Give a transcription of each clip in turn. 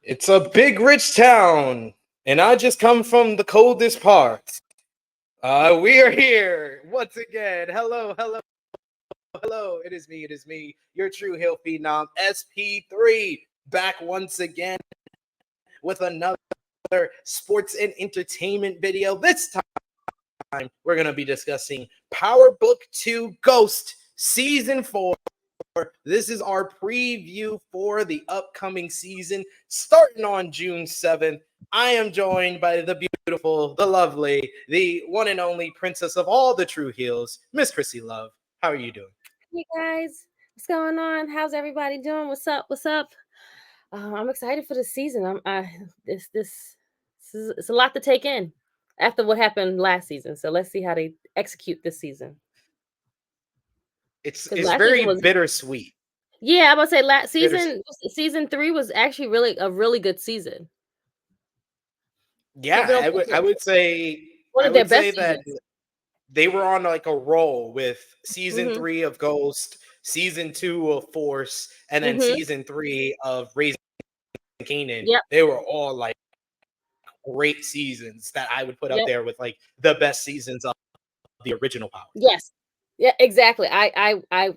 It's a big rich town, and I just come from the coldest part. We are here once again. Hello. It is me, your true hill phenom, SP3, back once again with another sports and entertainment video. This time, we're going to be discussing Power Book 2 Ghost Season 4. This is our preview for the upcoming season starting on June 7th. I am joined by the beautiful, the lovely, the one and only princess of all the true heels, Miss Krssi Love. How are you doing? Hey guys, what's going on? How's everybody doing? What's up? I'm excited for the season. This is it's a lot to take in after what happened last season. So let's see how they execute this season. It's Last very season was bittersweet. Yeah, I'm about to say last season 3 was actually really good season. Yeah, I would say One I of their would say best that seasons. they were on like a roll with season Mhm. 3 of Ghost, season 2 of Force, and then Mhm. season 3 of Raising Kanan. Yep. They were all like great seasons that I would put up Yep. there with like the best seasons of the original Power. Yes. Yeah, exactly. I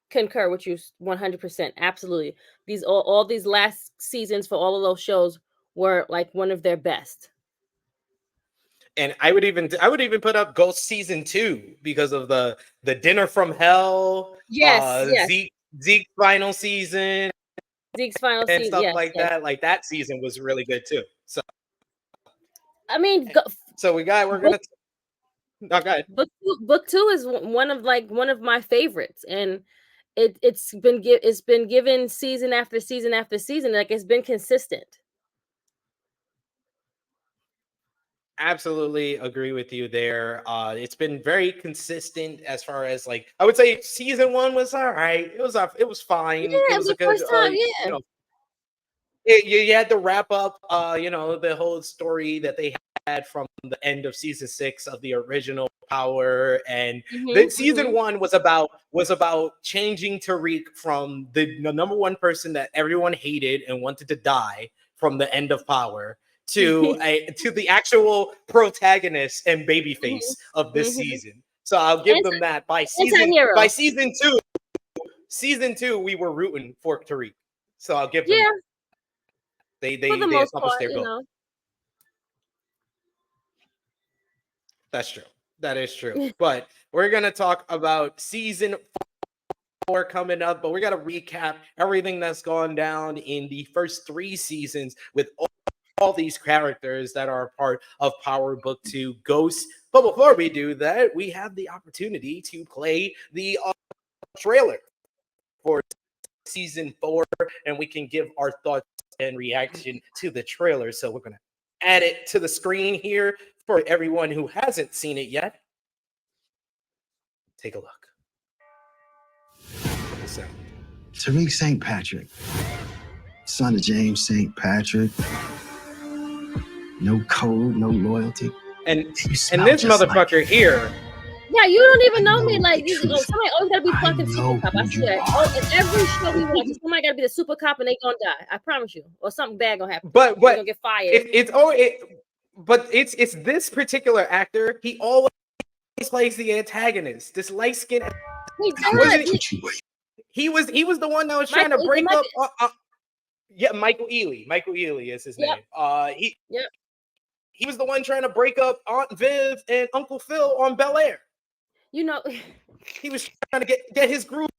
concur with you 100%. Absolutely. These all these last seasons for all of those shows were like one of their best. And I would even put up Ghost season 2 because of the Dinner from Hell, Yes. Zeke's final season Zeke's final and season. stuff Yes. like that. Like that season was really good too. So I mean, we're gonna go ahead. book two is one of my favorites, and it's been given season after season after season. Like it's been consistent. Absolutely agree with you there. It's been very consistent as far as like I would say season 1 was all right. It was fine. It Yeah, was a the good first time. Yeah. you had to wrap up the whole story that they had from the end of season 6 of the original Power, and the season 1 was about changing Tariq from the number one person that everyone hated and wanted to die from the end of Power to the actual protagonist and babyface of this season. So I'll give them that. By season 2, we were rooting for Tariq. So I'll give them that. For the They most accomplished part, their goal. That's true. That is true. But we're gonna talk about season 4 coming up, but we're gonna recap everything that's gone down in the first 3 seasons with all these characters that are part of Power Book 2 Ghost. But before we do that, we have the opportunity to play the trailer for season 4, and we can give our thoughts and reaction to the trailer. So we're gonna add it to the screen here for everyone who hasn't seen it yet. Take a look. Tariq St. Patrick, son of James St. Patrick. No code, no loyalty. And this motherfucker here. Yeah, you don't even know me. Like somebody always gotta be fucking super cop. I swear. Oh, in every show we watch, somebody gotta be the super cop and they gonna die. I promise you, or something bad gonna happen. But they're gonna get fired. It's this particular actor. He always plays the antagonist. This light skin. He was the one that was trying to break up. Yeah, Michael Ealy. Michael Ealy is his name. He was the one trying to break up Aunt Viv and Uncle Phil on Bel Air. You know, he was trying to get his groove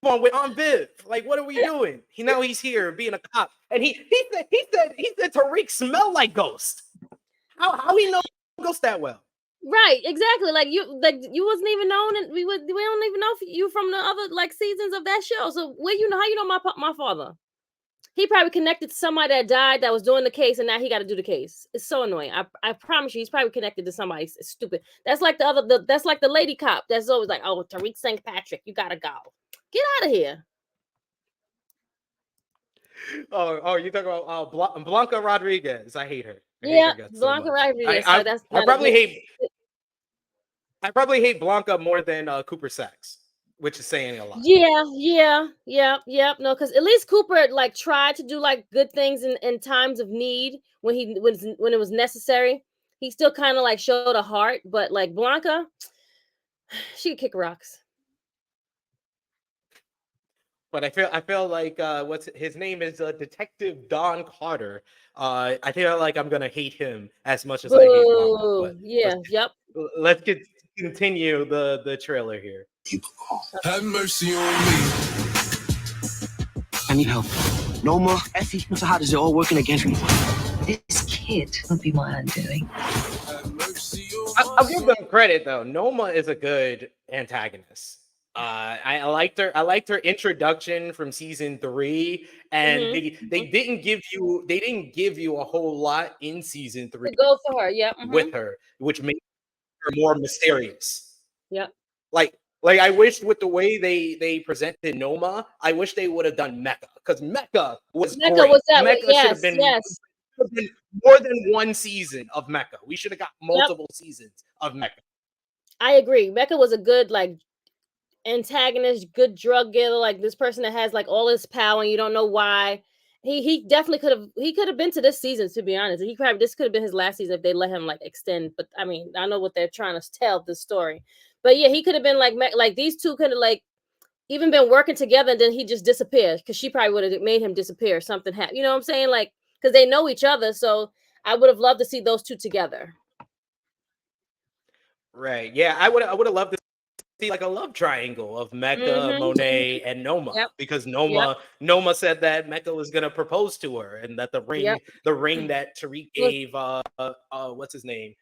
on with Aunt Viv. Like, what are we doing? He's here being a cop, and he said Tariq smelled like Ghost. How he know Ghost that well? Right, exactly. Like you wasn't even known, and we don't even know you from the other like seasons of that show. So how you know my father? He probably connected to somebody that died that was doing the case, and now he got to do the case. It's so annoying. I promise you, he's probably connected to somebody stupid. That's like that's like the lady cop that's always like, oh, Tariq St. Patrick, you gotta go. Get out of here. Oh, you talking about Blanca Rodriguez? I hate her. Blanca Rodriguez. I probably hate Blanca more than Cooper Saxe. which is saying a lot. Yeah. No, because at least Cooper like tried to do like good things in times of need when when it was necessary. He still kind of like showed a heart, but like Blanca, she could kick rocks. But I feel like what's his name is Detective Don Carter. I feel like I'm gonna hate him as much as I hate Mama. But Boo. Yeah. Yep. let's continue the trailer here. Have mercy on me. I need help. Noma, Effie, so how does it all working against me? This kid would be my undoing. I'll give them credit though. Noma is a good antagonist. I liked her. I liked her introduction from season 3, and they didn't give you a whole lot in season 3 to go for her. Yep. with her, which made her more mysterious. Yep. Like I wish with the way they presented Noma, I wish they would have done Mecca, because Mecca was great. Was that Mecca yes, should have been more than one season of Mecca. We should have got multiple seasons of Mecca. I agree. Mecca was a good like antagonist, good drug dealer, like this person that has like all this power and you don't know why. He definitely could have been to this season, to be honest. This could have been his last season if they let him like extend. But I mean, I know what they're trying to tell the story. But yeah, he could have been like these two could have like even been working together, and then he just disappeared because she probably would have made him disappear. Something happened. You know what I'm saying? Like, because they know each other. So I would have loved to see those two together. Right. Yeah, I would have loved to see like a love triangle of Mecca, Monet, and Noma. Because Noma said that Mecca was gonna propose to her, and that the ring that Tariq gave what's his name?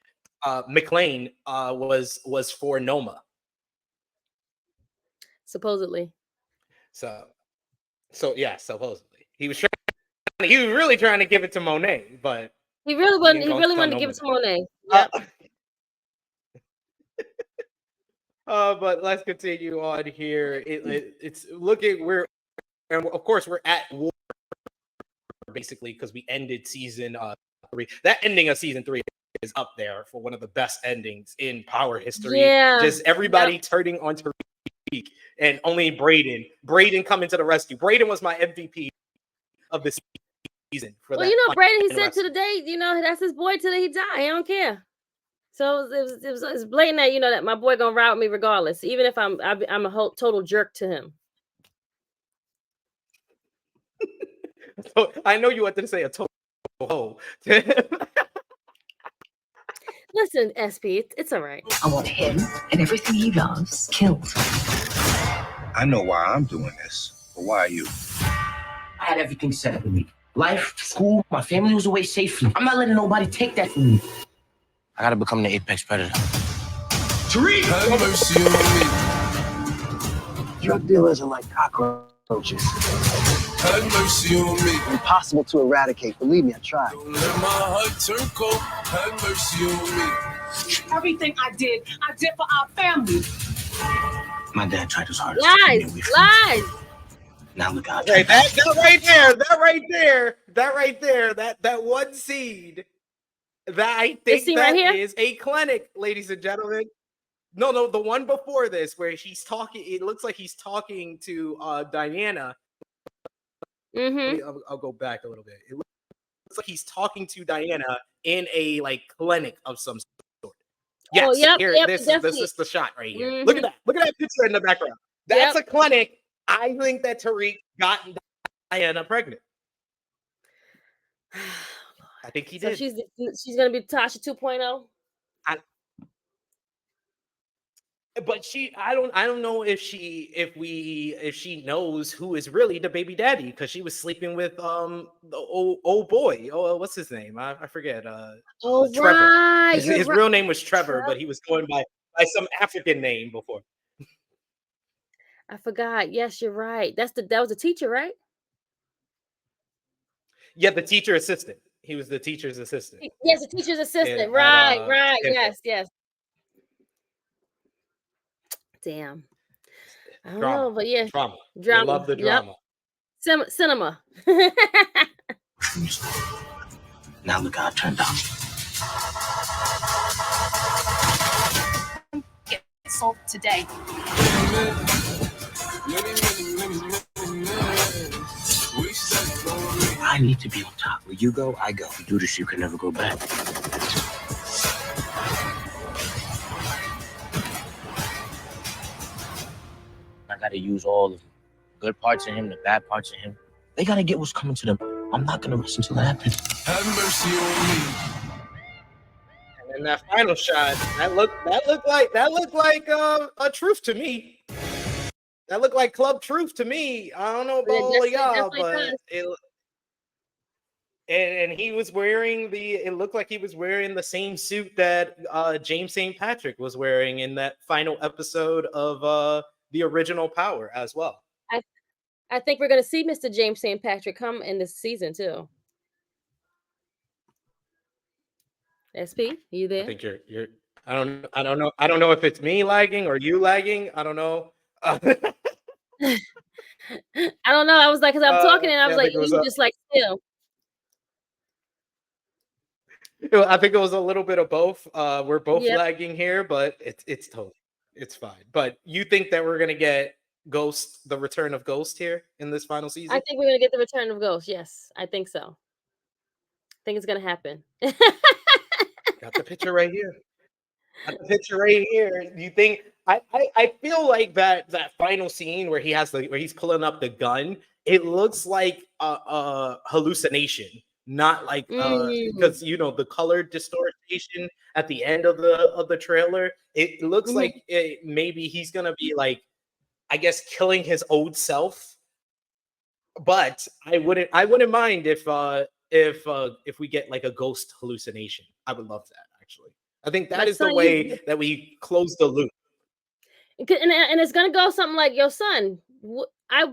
McLean was for Noma. Supposedly. So yeah, supposedly. He was really trying to give it to Monet, but he really wanted to give it to Monet. Yep. But let's continue on here. It's looking and of course we're at war basically because we ended season 3. That ending of season 3 is up there for one of the best endings in Power history. Yeah. Just everybody turning on Tariq and only Braden coming to the rescue. Braden was my MVP of this season. Well, Braden, he said to the day, that's his boy till he die. He don't care. So it's blatant that that my boy gonna ride with me regardless, even if I'm a total jerk to him. So I know you wanted to say a total hoe. Listen, SP, it's all right. I want him and everything he loves killed. I know why I'm doing this, but why are you? I had everything set up for me. Life, school, my family was away safely. I'm not letting nobody take that from me. I gotta become the apex predator. Tariq! Have mercy on me. Drug dealers are like cockroaches. Have mercy on me. Impossible to eradicate. Believe me, I tried. Don't let my heart turn cold. Have mercy on me. Everything I did for our family. My dad tried his hardest. Lies. Now look out. Hey, that one scene. That I think that is a clinic, ladies and gentlemen. No, the one before this where he's talking. It looks like he's talking to Diana. I'll go back a little bit. It looks like he's talking to Diana in a like clinic of some sort. Yes, this is the shot right here. Look at that. Look at that picture in the background. That's a clinic. I think that Tariq got Diana pregnant. I think he did. So she's gonna be Tasha 2.0. But I don't know if she knows who is really the baby daddy, because she was sleeping with the old boy. Oh, what's his name? I forget. Trevor. Right. His real name was Trevor, but he was going by some African name before. I forgot. Yes, you're right. That was a teacher, right? Yeah, the teacher assistant. He was the teacher's assistant. Yes, the teacher's assistant. Right. Yes. Damn. I don't know, but yeah. Drama. I love the drama. Yep. Cinema. Now look how it turned out. Get solved today. I need to be on top. Where you go, I go. You do this, you can never go back. I gotta use all the good parts of him, the bad parts of him. They gotta get what's coming to them. I'm not gonna rest until it happens. Have mercy on me. And then that final shot, that looked like a truth to me. That looked like Club Truth to me. I don't know about all of y'all, but and he was wearing it looked like he was wearing the same suit that James St. Patrick was wearing in that final episode of the original Power as well. I think we're gonna see Mr. James St. Patrick come in this season too. SP, you there? I think you're I don't know if it's me lagging or you lagging. I don't know. I don't know. I was like, because I'm talking and I was like, you just like still. I think it was a little bit of both. We're both lagging here, but it's fine. But you think that we're gonna get Ghost, the return of Ghost here in this final season? I think we're gonna get the return of Ghost. Yes, I think so. I think it's gonna happen. Got the picture right here. You think I feel like that final scene where he's pulling up the gun, it looks like a hallucination, not like because the color distortion at the end of the trailer, it looks like maybe he's gonna be like, I guess, killing his old self. But I wouldn't mind if we get like a ghost hallucination. I would love that, actually. I think that is the way that we close the loop. And it's gonna go something like, "Yo, son, I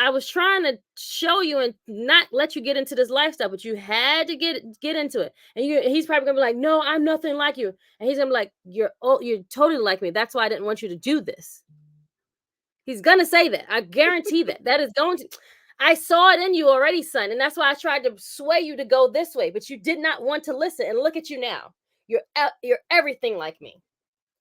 was trying to show you and not let you get into this lifestyle, but you had to get into it." And he's probably gonna be like, "No, I'm nothing like you," and he's gonna be like, "You're totally like me. That's why I didn't want you to do this." He's gonna say that. I guarantee that. That is going to. I saw it in you already, son, and that's why I tried to sway you to go this way, but you did not want to listen. And look at you now. You're everything like me.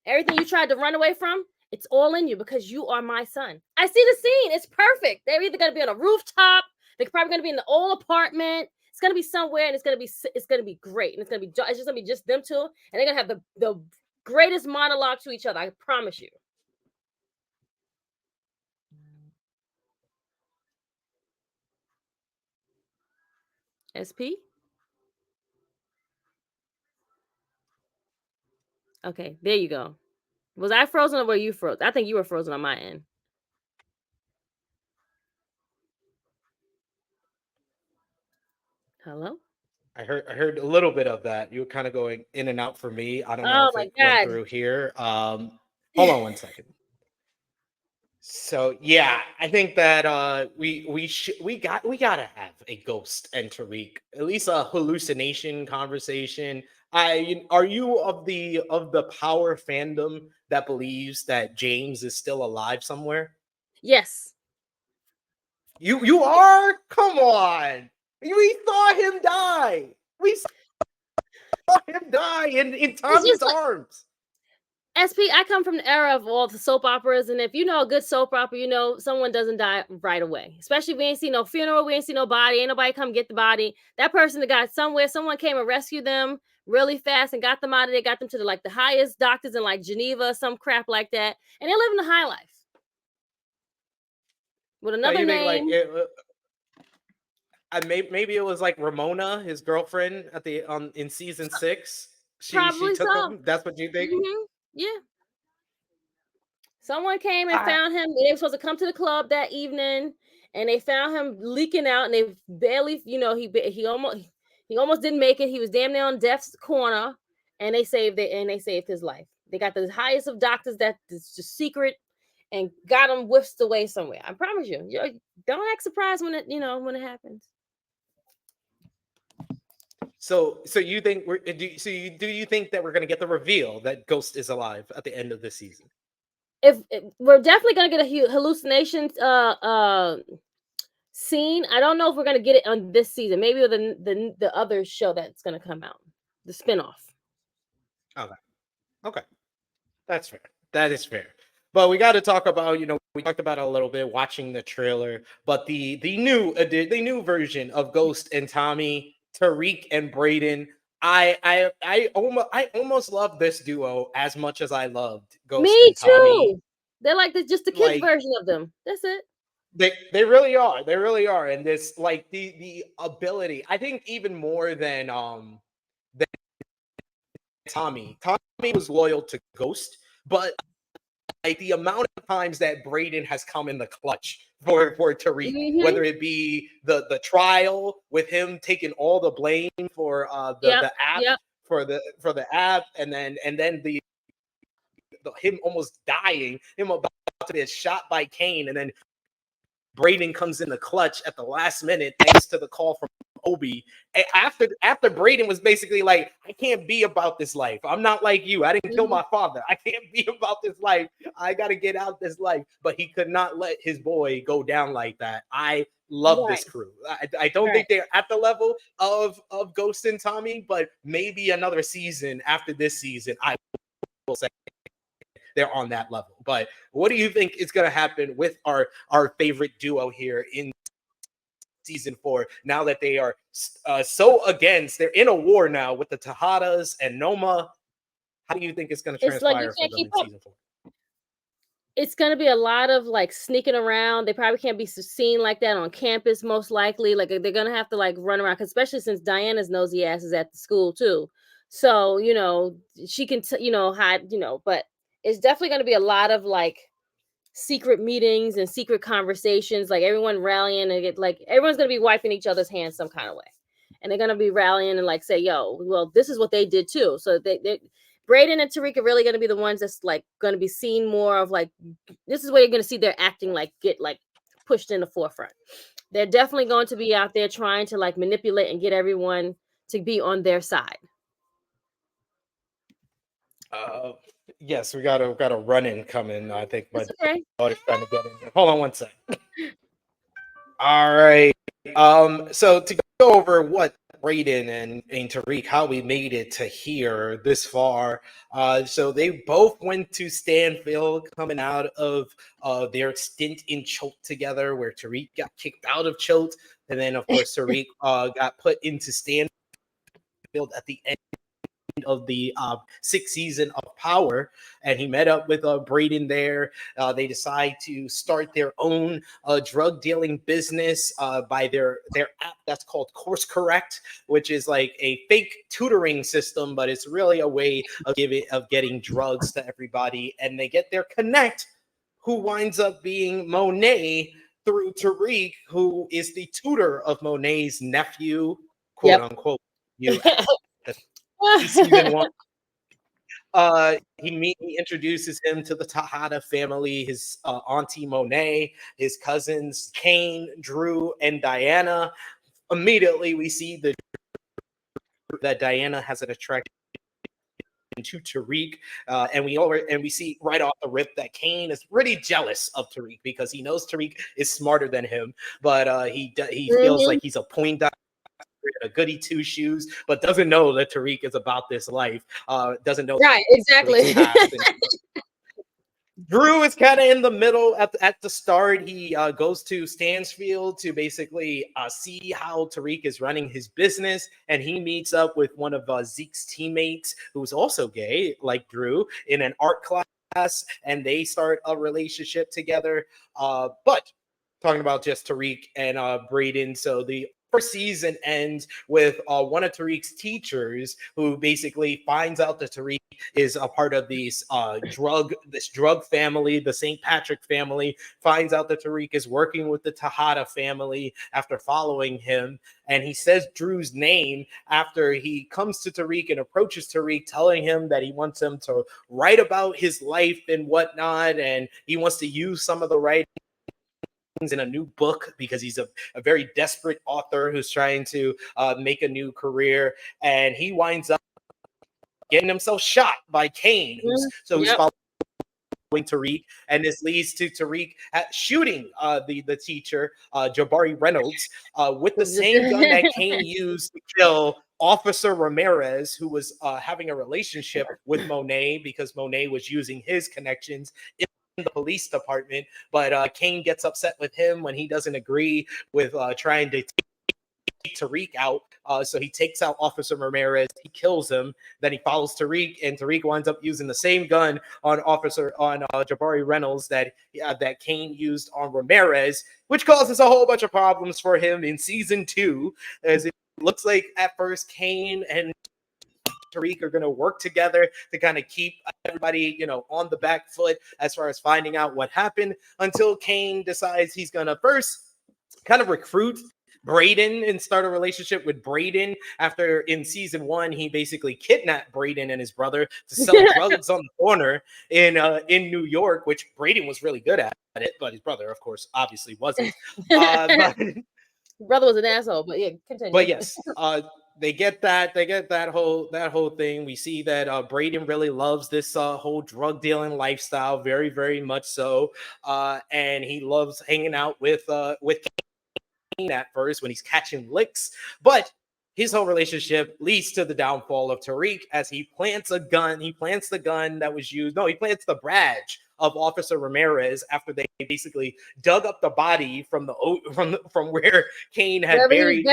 Everything you tried to run away from, it's all in you because you are my son. I see the scene. It's perfect. They're either going to be on a rooftop. They're probably going to be in the old apartment. It's going to be somewhere, and it's going to be great. And it's just going to be just them two, and they're going to have the greatest monologue to each other. I promise you. SP? Okay, there you go. Was I frozen or were you frozen? I think you were frozen on my end. Hello? I heard a little bit of that. You were kind of going in and out for me. I don't know if it went through here. Hold on one second. So yeah, I think that we gotta have a Ghost and Tariq, at least a hallucination conversation. Are you of the Power fandom that believes that James is still alive somewhere? Yes. You are? Come on. We saw him die. We saw him die in Tommy's arms. SP, I come from the era of all the soap operas, and if you know a good soap opera, you know someone doesn't die right away. Especially if we ain't seen no funeral, we ain't seen no body, ain't nobody come get the body. That person that got somewhere, someone came and rescued them really fast and got them out of there, got them to the highest doctors in like Geneva, some crap like that, and they're living a high life with another name. Maybe it was like Ramona, his girlfriend, at the in season 6. She took him. That's what you think? Mm-hmm. Yeah. Someone came and found him. They were supposed to come to the club that evening, and they found him leaking out. And they barely, he almost didn't make it. He was damn near on death's corner, and they saved his life. They got the highest of doctors that is just secret, and got him whisked away somewhere. I promise you. Don't act surprised when it happens. So you think do you think that we're gonna get the reveal that Ghost is alive at the end of this season? If we're definitely gonna get a hallucination scene. I don't know if we're gonna get it on this season. Maybe with the other show that's gonna come out, the spinoff. Okay, that's fair. That is fair. But we got to talk about we talked about it a little bit watching the trailer, but the new version of Ghost and Tommy, Tariq and Braden. I almost love this duo as much as I loved Ghost Me and Tommy. too. They're like just the kids Like version of them. That's it. they really are. They really are. And this like the ability, I think even more than Tommy. Tommy was loyal to Ghost, but like the amount of times that Braden has come in the clutch for Tariq, Mm-hmm. whether it be the trial with him taking all the blame for Yep. the app Yep. for the app, and then the him almost dying, him about to get shot by Kane, and then Braden comes in the clutch at the last minute thanks to the call from Obi. After Braden was basically like, I can't be about this life. I'm not like you. I didn't kill my father. I can't be about this life. I got to get out this life. But he could not let his boy go down like that. I love Right. this crew. I don't Right. think they're at the level of Ghost and Tommy, but maybe another season after this season, I will say they're on that level. But what do you think is going to happen with our favorite duo here in season 4 now that they are so against? They're in a war now with the Tejadas and Noma. How do you think it's going to It's like you transpire for can't them keep in up. season 4? It's going to be a lot of like sneaking around. They probably can't be seen like that on campus, most likely. Like they're going to have to like run around, especially since Diana's nosy ass is at the school too. So, she can, hide, but it's definitely going to be a lot of like secret meetings and secret conversations, like everyone rallying and get like everyone's going to be wiping each other's hands some kind of way. And they're going to be rallying and like say, yo, well, this is what they did too. So they Braden and Tariq are really going to be the ones that's like going to be seen more of like, this is where you're going to see their acting like get like pushed in the forefront. They're definitely going to be out there trying to like manipulate and get everyone to be on their side. Yes, we got a run in coming. I think my It's okay. daughter's trying to get in there. Hold on one sec. All right. So to go over what Braden and Tariq, how we made it to here this far. So they both went to Stanfield coming out of their stint in Choate together, where Tariq got kicked out of Choate. And then, of course, Tariq got put into Stanfield at the end of the 6th season of Power, and he met up with Braden there. They decide to start their own drug dealing business by their app that's called Course Correct, which is like a fake tutoring system, but it's really a way of getting drugs to everybody. And they get their connect, who winds up being Monet through Tariq, who is the tutor of Monet's nephew, quote unquote. You season 1. He introduces him to the Tejada family, his auntie Monet, his cousins Kane, Drew, and Diana. Immediately, we see that Diana has an attraction to Tariq, and we see right off the rip that Kane is pretty jealous of Tariq because he knows Tariq is smarter than him, but he feels like he's a Poindexter, a goody two shoes, but doesn't know that Tariq is about this life. Doesn't know right, exactly. Drew is kind of in the middle at the start. He goes to Stansfield to basically see how Tariq is running his business, and he meets up with one of Zeke's teammates who's also gay, like Drew, in an art class, and they start a relationship together. But talking about just Tariq and Braden, so the first season ends with one of Tariq's teachers who basically finds out that Tariq is a part of this drug family, the St. Patrick family, finds out that Tariq is working with the Tejada family after following him. And he says Drew's name after he comes to Tariq and approaches Tariq, telling him that he wants him to write about his life and whatnot. And he wants to use some of the writing in a new book because he's a very desperate author who's trying to make a new career, and he winds up getting himself shot by Kane, who's following Tariq, and this leads to Tariq shooting the teacher, Jabari Reynolds, with the same gun that Kane used to kill Officer Ramirez, who was having a relationship with Monet because Monet was using his connections in the police department, but Kane gets upset with him when he doesn't agree with trying to take Tariq out. So he takes out Officer Ramirez, he kills him, then he follows Tariq, and Tariq winds up using the same gun on Jabari Reynolds that Kane used on Ramirez, which causes a whole bunch of problems for him in season 2, as it looks like at first Kane and Tariq are going to work together to kind of keep everybody, on the back foot as far as finding out what happened, until Kane decides he's going to first kind of recruit Braden and start a relationship with Braden. After in season 1, he basically kidnapped Braden and his brother to sell drugs on the corner in New York, which Braden was really good at it, but his brother, of course, obviously wasn't. Brother was an asshole, but yeah, continue. But yes, they get that whole thing. We see that Braden really loves this whole drug dealing lifestyle, very, very much so, and he loves hanging out with Kane at first when he's catching licks, but his whole relationship leads to the downfall of Tariq as he plants a gun. He plants the gun that was used. No, he plants the badge of Officer Ramirez after they basically dug up the body from where Kane had buried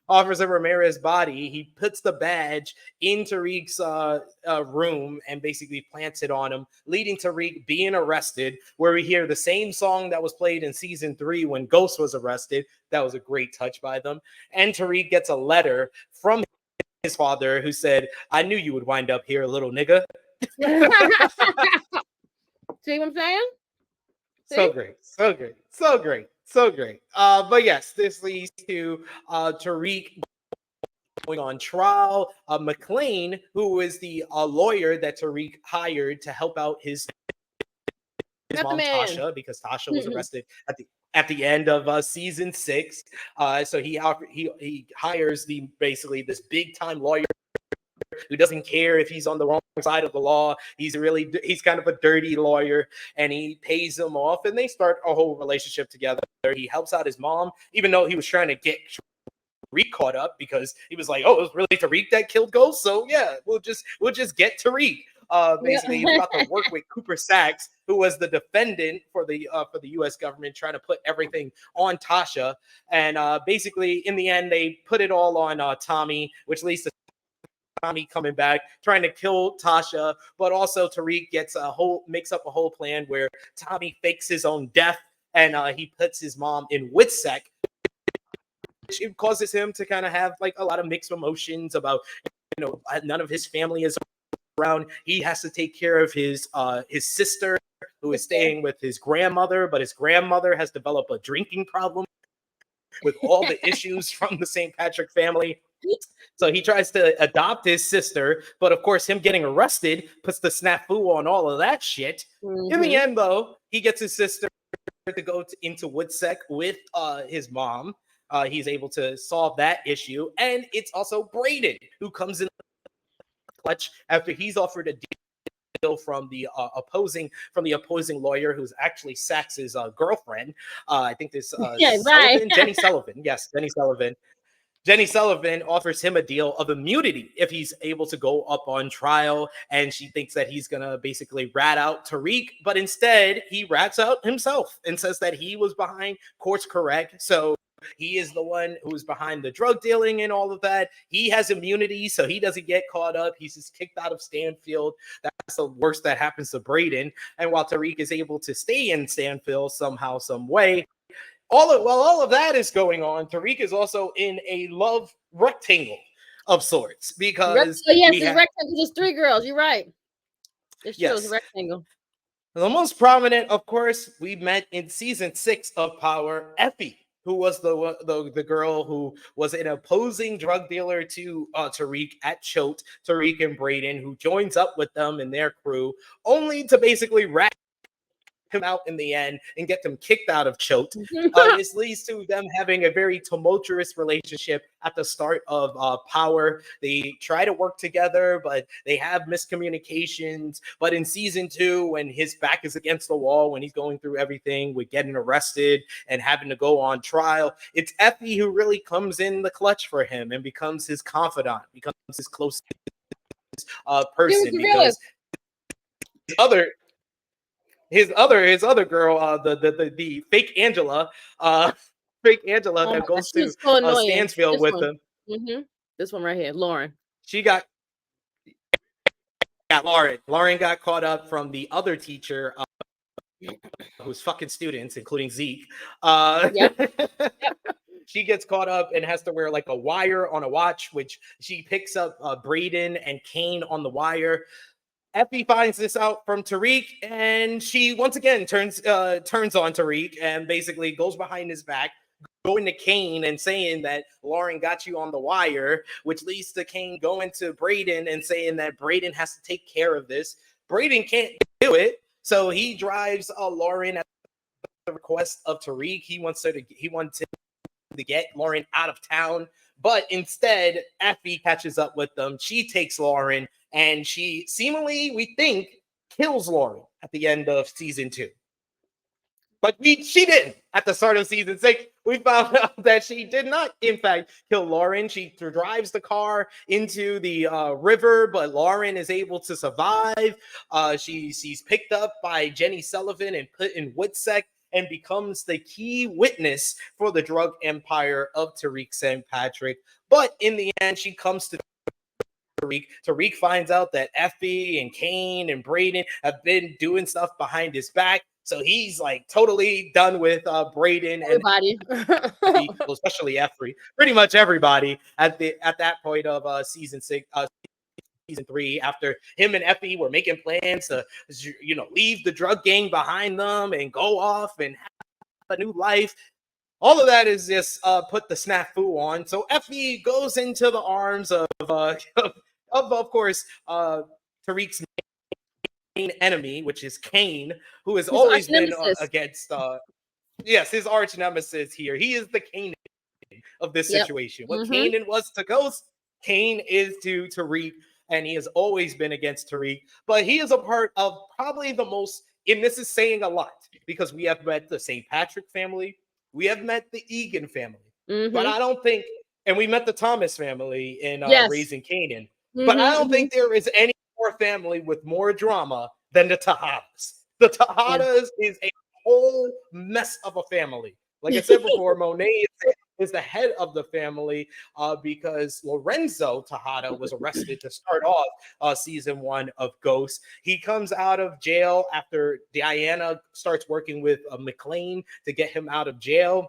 Officer Ramirez's body. He puts the badge in Tariq's room and basically plants it on him, leading Tariq being arrested, where we hear the same song that was played in season 3 when Ghost was arrested. That was a great touch by them. And Tariq gets a letter from his father who said, "I knew you would wind up here, little nigga." See what I'm saying? So great. But yes, this leads to Tariq going on trial. McLean, who is the lawyer that Tariq hired to help out his mom Tasha, because Tasha was arrested at the end of season 6. So he hires basically this big time lawyer who doesn't care if he's on the wrong side of the law. He's kind of a dirty lawyer, and he pays him off, and they start a whole relationship together. He helps out his mom, even though he was trying to get Tariq caught up, because he was like, "Oh, it was really Tariq that killed Ghost, so yeah, we'll just get Tariq." Basically, he was about to work with Cooper Sachs, who was the defendant for the U.S. government, trying to put everything on Tasha, and basically, in the end, they put it all on Tommy, which leads to Tommy coming back, trying to kill Tasha, but also Tariq makes up a whole plan where Tommy fakes his own death, and he puts his mom in WITSEC, which causes him to kind of have like a lot of mixed emotions about, none of his family is around. He has to take care of his sister, who is staying with his grandmother, but his grandmother has developed a drinking problem with all the issues from the St. Patrick family. So he tries to adopt his sister, but of course, him getting arrested puts the snafu on all of that shit. Mm-hmm. In the end, though, he gets his sister to go into WITSEC with his mom. He's able to solve that issue, and it's also Braden who comes in the clutch after he's offered a deal from the opposing lawyer, who's actually Sachs's girlfriend. I think this Jenny Sullivan. Yes, Jenny Sullivan. Jenny Sullivan offers him a deal of immunity if he's able to go up on trial, and she thinks that he's going to basically rat out Tariq, but instead he rats out himself and says that he was behind, course correct. So he is the one who is behind the drug dealing and all of that. He has immunity, so he doesn't get caught up. He's just kicked out of Stanfield. That's the worst that happens to Braden. And while Tariq is able to stay in Stanfield somehow, some way, while all of that is going on, Tariq is also in a love rectangle of sorts, because rectangle. There's 3 girls. You're right. It's true. It's a rectangle. The most prominent, of course, we met in season 6 of Power, Effie, who was the girl who was an opposing drug dealer to Tariq at Choate, Tariq and Braden, who joins up with them and their crew, only to basically rat him out in the end and get them kicked out of Choate. This leads to them having a very tumultuous relationship at the start of Power. They try to work together, but they have miscommunications. But in season 2, when his back is against the wall, when he's going through everything with getting arrested and having to go on trial, it's Effie who really comes in the clutch for him and becomes his confidant, becomes his closest person, because other his other girl, the fake Angela, fake Angela Oh my that God, goes she to was so annoying. Stansfield This with one. him. This one right here, Lauren. She got Lauren. Lauren got caught up from the other teacher who's fucking students, including Zeke. Yep. She gets caught up and has to wear like a wire on a watch, which she picks up Braden and Kane on the wire. Effie finds this out from Tariq, and she once again turns on Tariq and basically goes behind his back, going to Kane and saying that Lauren got you on the wire, which leads to Kane going to Braden and saying that Braden has to take care of this. Braden can't do it, so he drives Lauren at the request of Tariq. He wants to get Lauren out of town, but instead, Effie catches up with them. She takes Lauren, and she seemingly, we think, kills Lauren at the end of season 2. But she didn't. At the start of season 6, we found out that she did not, in fact, kill Lauren. She drives the car into the river, but Lauren is able to survive. She's picked up by Jenny Sullivan and put in Woodsec and becomes the key witness for the drug empire of Tariq St. Patrick. But in the end, she comes to Tariq. Tariq finds out that Effie and Kane and Braden have been doing stuff behind his back. So he's like totally done with Braden and Everybody. Effie, especially Effie. Pretty much everybody at that point of season 6. Season 3, after him and Effie were making plans to, leave the drug gang behind them and go off and have a new life. All of that is just put the snafu on. So Effie goes into the arms of course, Tariq's main enemy, which is Kane, who has always been against. Yes, his arch nemesis here. He is the Kane of this situation. What Kanan was to Ghost, Kane is to Tariq, and he has always been against Tariq. But he is a part of probably the most, and this is saying a lot, because we have met the St. Patrick family, we have met the Egan family, but I don't think, and we met the Thomas family in Raising Kanan, but I don't think there is any more family with more drama than the Tejadas. The Tejadas is a whole mess of a family. Like I said before, Monet is the head of the family because Lorenzo Tejada was arrested to start off season 1 of Ghost. He comes out of jail after Diana starts working with McLean to get him out of jail.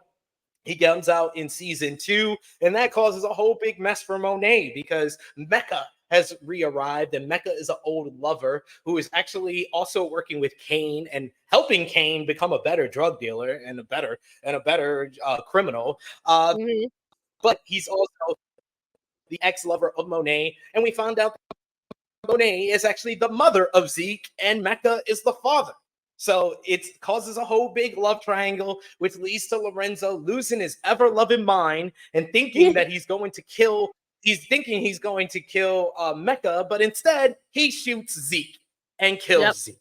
He comes out in season 2, and that causes a whole big mess for Monet because Mecca has re-arrived, and Mecca is an old lover who is actually also working with Kane and helping Kane become a better drug dealer and a better criminal. But he's also the ex-lover of Monet, and we found out that Monet is actually the mother of Zeke, and Mecca is the father. So it causes a whole big love triangle, which leads to Lorenzo losing his ever-loving mind and thinking that he's going to kill. He's thinking he's going to kill Mecca, but instead he shoots Zeke and kills Zeke,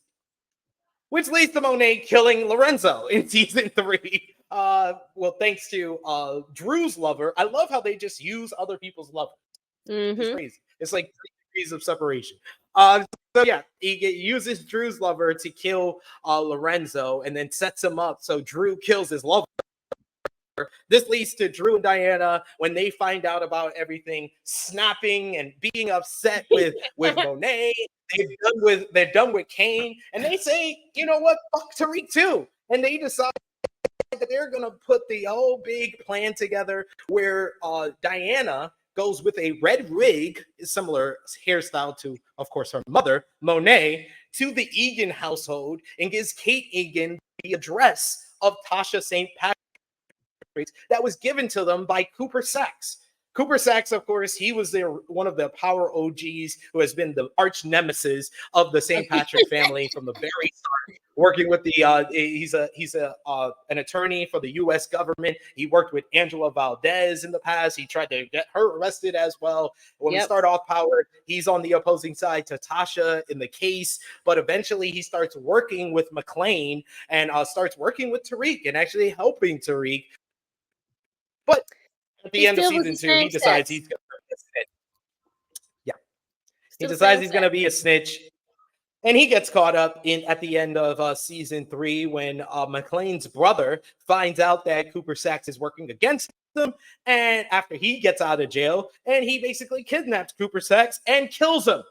which leads to Monet killing Lorenzo in season 3. Well, thanks to Drew's lover. I love how they just use other people's lovers. It's crazy. It's like 3 degrees of separation. So yeah, he uses Drew's lover to kill Lorenzo and then sets him up so Drew kills his lover. This leads to Drew and Diana, when they find out about everything, snapping and being upset with Monet. They're done with Kane, and they say, you know what, fuck Tariq too. And they decide that they're gonna put the whole big plan together where Diana goes with a red wig, similar hairstyle to, of course, her mother, Monet, to the Egan household and gives Kate Egan the address of Tasha St. Patrick that was given to them by Cooper Sachs. Cooper Sachs, of course, he was one of the power OGs who has been the arch nemesis of the St. Patrick family from the very start. Working with he's an attorney for the U.S. government. He worked with Angela Valdez in the past. He tried to get her arrested as well. When we start off Power, he's on the opposing side to Tasha in the case, but eventually he starts working with McLean and starts working with Tariq and actually helping Tariq. But at the end of season 2, he decides he's going to be a snitch. Yeah. He decides he's going to be a snitch. And he gets caught up in at the end of season 3 when McClane's brother finds out that Cooper Saxe is working against him. And after he gets out of jail, and he basically kidnaps Cooper Saxe and kills him,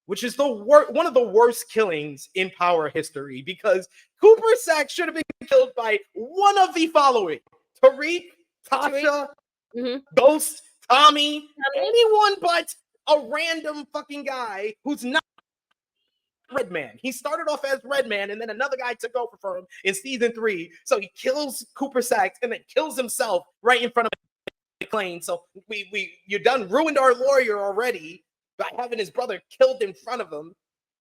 which is one of the worst killings in Power history, because Cooper Saxe should have been killed by one of the following: Tariq, Tasha, Ghost, Tommy, anyone but a random fucking guy who's not Redman. He started off as Redman, and then another guy took over for him in season 3. So he kills Cooper Saxe and then kills himself right in front of McClane. So you done ruined our lawyer already by having his brother killed in front of him,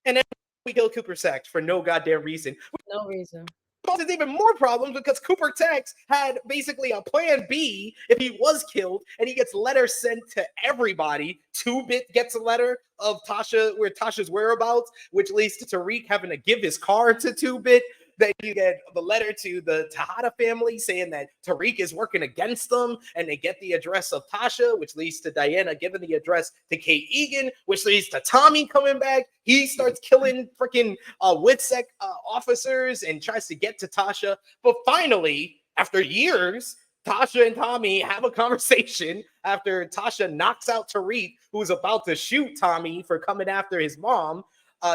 and then we kill Cooper Saxe for no goddamn reason. No reason. Causes even more problems because Cooper Saxe had basically a plan B if he was killed, and he gets letters sent to everybody. 2-Bit gets a letter of Tasha's whereabouts, which leads to Tariq having to give his car to 2-Bit. Then you get the letter to the Tejada family saying that Tariq is working against them, and they get the address of Tasha, which leads to Diana giving the address to Kate Egan, which leads to Tommy coming back. He starts killing freaking WITSEC officers and tries to get to Tasha. But finally, after years, Tasha and Tommy have a conversation after Tasha knocks out Tariq, who's about to shoot Tommy for coming after his mom.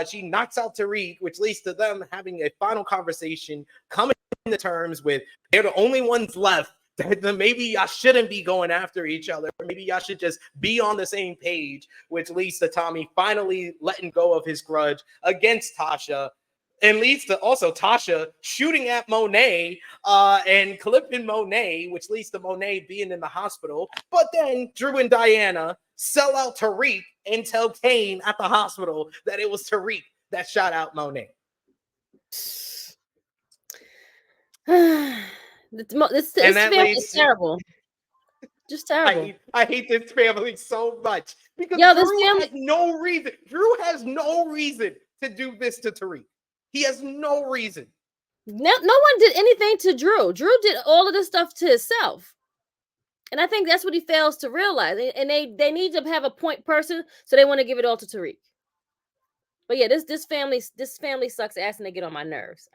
She knocks out Tariq, which leads to them having a final conversation, coming to terms with they're the only ones left. That maybe y'all shouldn't be going after each other. Maybe y'all should just be on the same page, which leads to Tommy finally letting go of his grudge against Tasha, and leads to also Tasha shooting at Monet and clipping Monet, which leads to Monet being in the hospital. But then Drew and Diana sell out Tariq and tell Kane at the hospital that it was Tariq that shot out Monet. This family is terrible. Just terrible. I hate this family so much because Drew has no reason. Drew has no reason to do this to Tariq. He has no reason. No one did anything to Drew. Drew did all of this stuff to himself. And I think that's what he fails to realize. And they need to have a point person, so they want to give it all to Tariq. But yeah, this family sucks ass and they get on my nerves.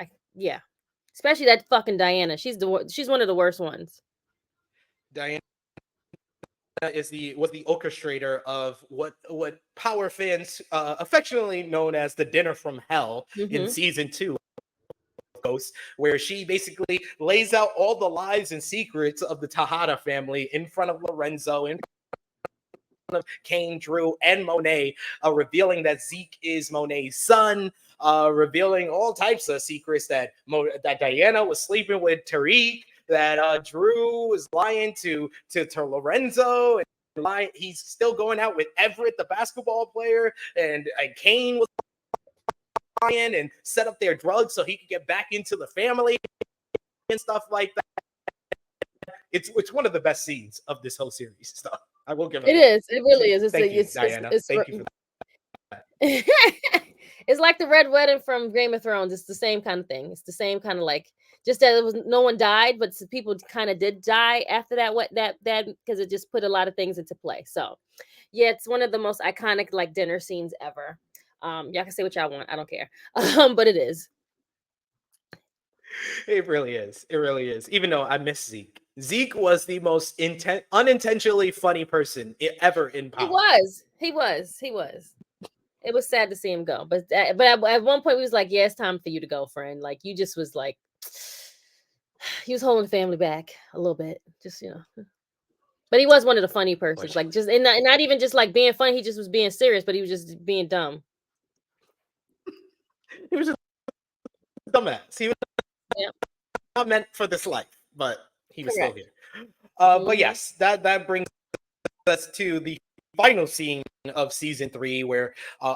Especially that fucking Diana. She's one of the worst ones. Diana was the orchestrator of what Power fans affectionately known as the Dinner from Hell in season 2 of Ghost, where she basically lays out all the lies and secrets of the Tejada family in front of Lorenzo, in front of Kane, Drew, and Monet, revealing that Zeke is Monet's son, revealing all types of secrets that Diana was sleeping with Tariq, that Drew was lying to Lorenzo, and he's still going out with Everett, the basketball player, and Kane was lying and set up their drugs so he could get back into the family and stuff like that. It's one of the best scenes of this whole series stuff. I will give it. It is. It really is. Thank you, Diana. Thank you for that. It's like the Red Wedding from Game of Thrones. It's the same kind of thing. It's the same kind of just that no one died, but people kind of did die after that because it just put a lot of things into play. So yeah, it's one of the most iconic dinner scenes ever. Y'all can say what y'all want. I don't care. But it is. It really is. It really is. Even though I miss Zeke. Zeke was the most unintentionally funny person ever in Power. He was. It was sad to see him go, but at one point we was like, "Yeah, it's time for you to go, friend." You just was he was holding the family back a little bit, just But he was one of the funny persons, and not even just being funny. He just was being serious, but he was just being dumb. He was just a dumbass. He was not meant for this life, but he was still here. But yes, that brings us to the final scene of season 3, where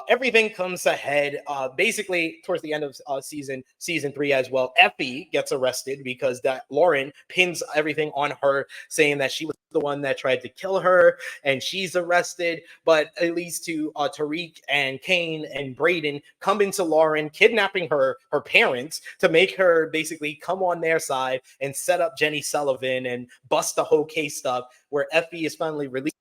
everything comes ahead. Basically, towards the end of season 3 as well, Effie gets arrested because that Lauren pins everything on her, saying that she was the one that tried to kill her, and she's arrested. But it leads to Tariq and Kane and Brayden come into Lauren, kidnapping her parents to make her basically come on their side and set up Jenny Sullivan and bust the whole case up, where Effie is finally released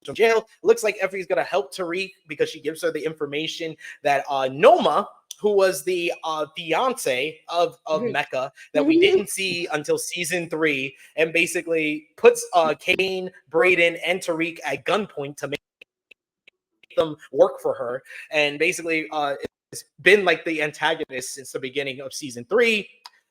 from jail. Looks like Effie's gonna help Tariq because she gives her the information that Noma, who was the fiance of Mecca that we didn't see until season 3, and basically puts Kane, Brayden, and Tariq at gunpoint to make them work for her, and basically it's been like the antagonist since the beginning of season 3.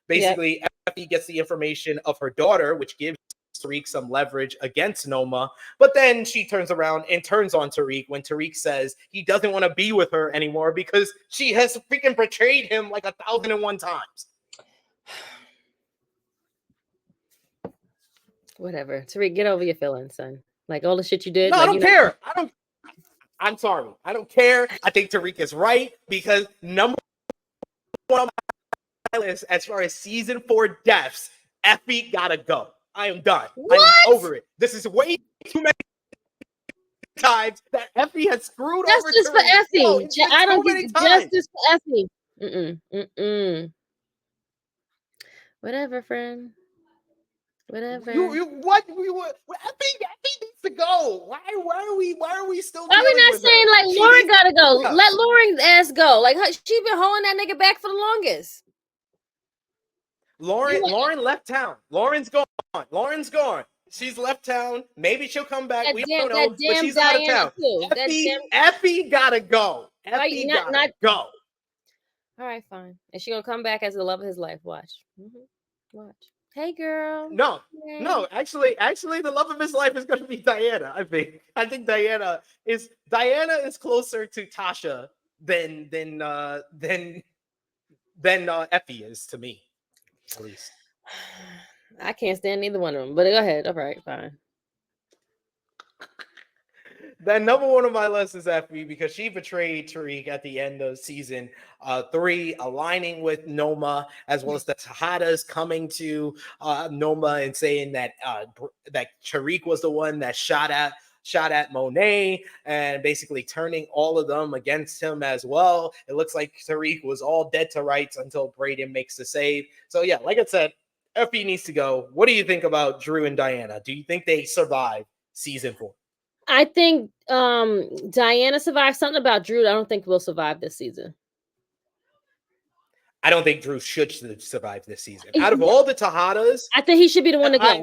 Basically, Effie gets the information of her daughter, which gives Tariq some leverage against Noma, but then she turns around and turns on Tariq when Tariq says he doesn't want to be with her anymore because she has freaking betrayed him like 1,001 times. Whatever. Tariq, get over your feelings, son. Like all the shit you did. No, like, I don't care. I'm sorry. I don't care. I think Tariq is right because number one on my list as far as season 4 deaths, Effie gotta go. I am done. What? I'm over it. This is way too many times that Effie has screwed over Justice for Tariq. Effie. No, it's been I don't too many get times. justice for Effie. Whatever, friend. Whatever. What? Effie needs to go. Why are we still? Why are we not saying like Lauren gotta go? Yeah. Let Lauren's ass go. Like she been holding that nigga back for the longest. Lauren left town. Lauren's gone. She's left town. Maybe she'll come back. We don't know. But she's out of town. Effie gotta go. Effie gotta go. All right, fine. And she gonna come back as the love of his life. Watch. Watch. Hey, girl. No. Actually, the love of his life is gonna be Diana. I think Diana is closer to Tasha than Effie is to me, at least. I can't stand neither one of them, but go ahead. All right, fine. Then number one on my list is Effie because she betrayed Tariq at the end of season 3, aligning with Noma, as well as the Tejadas coming to Noma and saying that that Tariq was the one that shot at Monet, and basically turning all of them against him as well. It looks like Tariq was all dead to rights until Brayden makes the save. So yeah, like I said, Effie needs to go. What do you think about Drew and Diana? Do you think they survive season 4? I think Diana survived. Something about Drew I don't think will survive this season. I don't think Drew should survive this season. Out of all the Tejadas, I think he should be the one to go.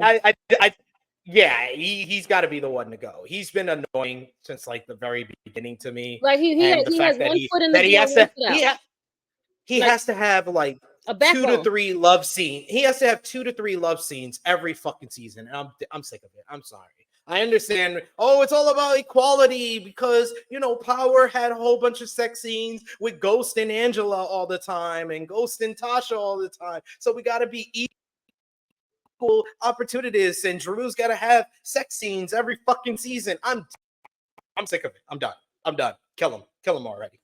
Yeah, he's got to be the one to go. He's been annoying since like the very beginning to me. Like he has one foot in the door. He has to have like a 2 to 3 love scenes. He has to have 2 to 3 love scenes every fucking season. And I'm sick of it. I'm sorry. I understand. Oh, it's all about equality because, Power had a whole bunch of sex scenes with Ghost and Angela all the time and Ghost and Tasha all the time. So we got to be equal opportunities, and Drew's got to have sex scenes every fucking season. I'm sick of it. I'm done. Kill him already.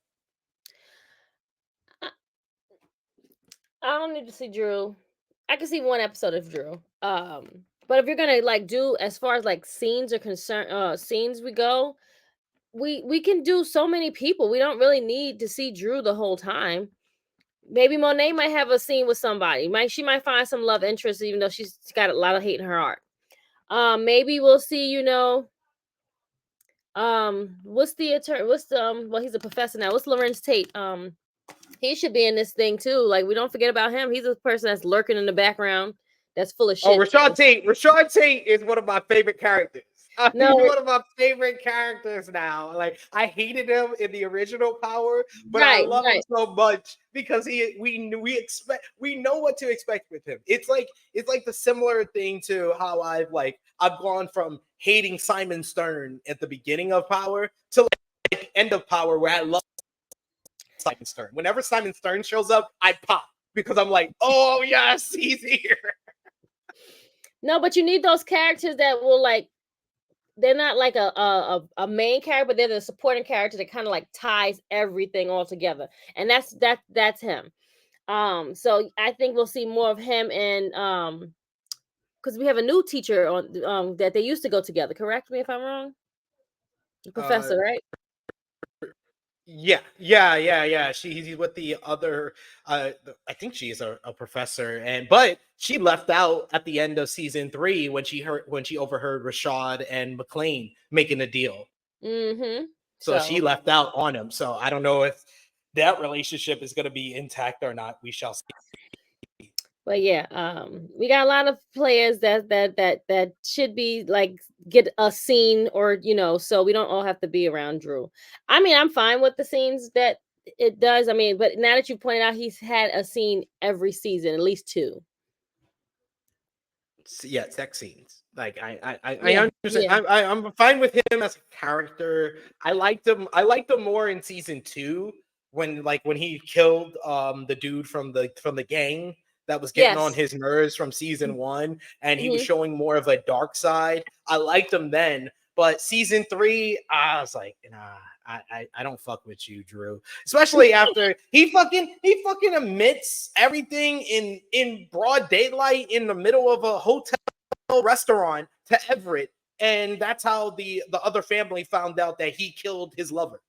I don't need to see Drew. I can see one episode of Drew. But if you're gonna like do as far as like scenes are concerned, scenes we go, we can do so many people. We don't really need to see Drew the whole time. Maybe Monet might have a scene with somebody. She might find some love interest, even though she's got a lot of hate in her heart. Maybe we'll see, what's the attorney? Well, he's a professor now. What's Lorenz Tate? He should be in this thing too. Like, we don't forget about him. He's a person that's lurking in the background. That's full of shit. Oh, Rashad Tate is one of my favorite characters. He's one of my favorite characters now. Like, I hated him in the original Power, but I love him so much because we know what to expect with him. It's like the similar thing to how I've gone from hating Simon Stern at the beginning of Power to like end of Power, where I love Simon Stern. Whenever Simon Stern shows up, I pop because I'm like, oh yes, he's here. No, but you need those characters that will they're not like a main character, but they're the supporting character that kind of like ties everything all together. And that's him. So I think we'll see more of him and because we have a new teacher on that they used to go together. Correct me if I'm wrong. The professor, right? Yeah. She's with the other. I think she's a professor, but she left out at the end of season 3 when she overheard Rashad and McLean making a deal. Mm-hmm. So she So, left out on him. So I don't know if that relationship is going to be intact or not. We shall see. but yeah, we got a lot of players that should be like get a scene, or so we don't all have to be around Drew. I mean, I'm fine with the scenes that it does. I mean, but now that you pointed out, he's had a scene every season, at least 2. Yeah, sex scenes. Like I Yeah, understand. yeah, I'm fine with him as a character. I liked him. I liked him more in season 2 when he killed the dude from the gang that was getting on yes. his nerves from season 1, and he was Hmm. showing more of a dark side. I liked him then, but season 3, I was like, nah. I don't fuck with you, Drew. Especially after he fucking admits everything in broad daylight in the middle of a hotel restaurant to Everett, and that's how the other family found out that he killed his lover.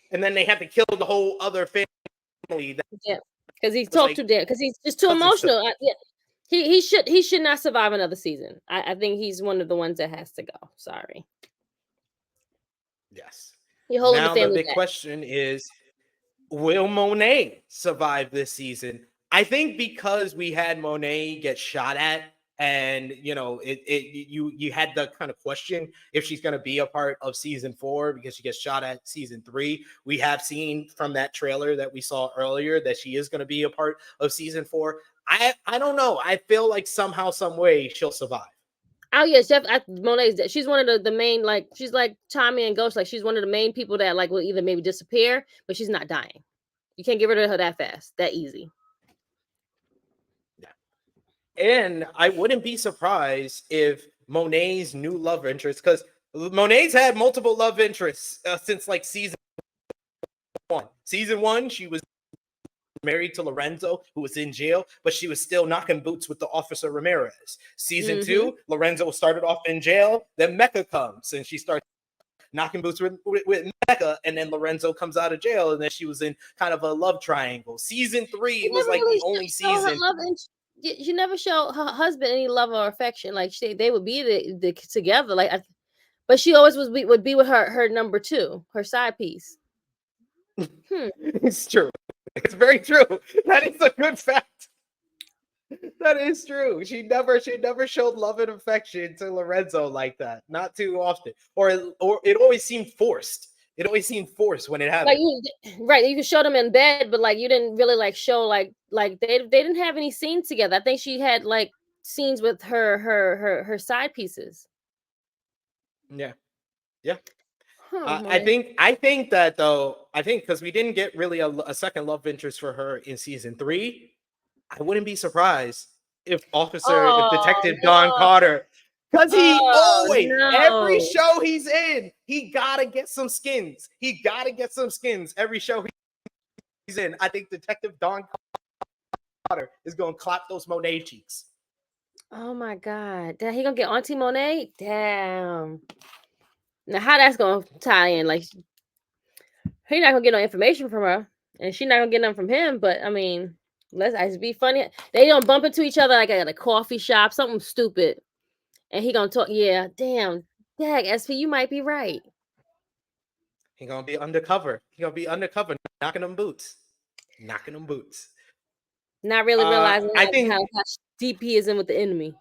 And then they had to kill the whole other family. That Yeah, because he was talked too like damn. Because he's just too cousins to. emotional. Yeah, he should not survive another season. I think he's one of the ones that has to go. Sorry, Yes. you're holding the Now the family big back. question is, will Monet survive this season? I think because we had Monet get shot at, and you had the kind of question if she's going to be a part of season 4 because she gets shot at season 3. We have seen from that trailer that we saw earlier that she is going to be a part of season 4. I don't know. I feel like somehow, some way she'll survive. Oh yes, Monet's dead. She's one of the main, like she's like Tommy and Ghost. Like she's one of the main people that like will either maybe disappear, but she's not dying. You can't get rid of her that fast, that easy. Yeah. And I wouldn't be surprised if Monet's new love interest, because Monet's had multiple love interests since like season 1. Season 1, she was married to Lorenzo, who was in jail, but she was still knocking boots with the officer Ramirez. Season Mm-hmm. 2, Lorenzo started off in jail, then Mecca comes and she starts knocking boots with Mecca, and then Lorenzo comes out of jail, and then she was in kind of a love triangle. Season 3 She was never like really the only show her season. love, and she never showed her husband any love or affection. Like they would be together. Like, but she always would be with her number 2, her side piece. It's true. It's very true. That is a good fact. That is true. She never showed love and affection to Lorenzo like that. Not too often. Or it always seemed forced. It always seemed forced when it Like happened. right, you could show them in bed, but like you didn't really like show like they didn't have any scenes together. I think she had like scenes with her side pieces. Yeah. Yeah. Huh, I think that though, I think because we didn't get really a second love interest for her in season 3, I wouldn't be surprised if Oh Detective Don no. Carter, because he Oh always, every no. show he's in, he gotta get some skins. He gotta get some skins every show he's in. I think Detective Don Carter is gonna clap those Monet cheeks. Oh my god. He gonna get Auntie Monet? Damn. Now how that's gonna tie in? Like he not gonna get no information from her, and she not gonna get none from him. But I mean, let's just be funny. They don't bump into each other like at a coffee shop, something stupid, and he gonna talk. Yeah, damn, dag, SP, you might be right. He gonna be undercover. He gonna be undercover, knocking them boots, knocking them boots. Not really realizing I like think how deep he is in with the enemy.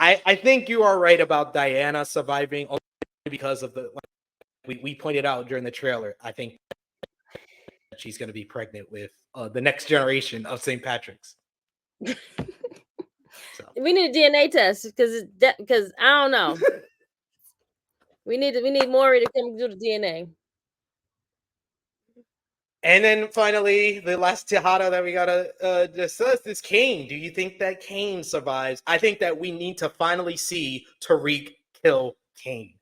I think you are right about Diana surviving only because of the, like we pointed out during the trailer. I think she's going to be pregnant with the next generation of St. Patrick's. So We need a DNA test because I don't know. We need Maury to come do the DNA. and then finally, the last Tejada that we gotta discuss is Kane. Do you think that Kane survives? I think that we need to finally see Tariq kill Kane.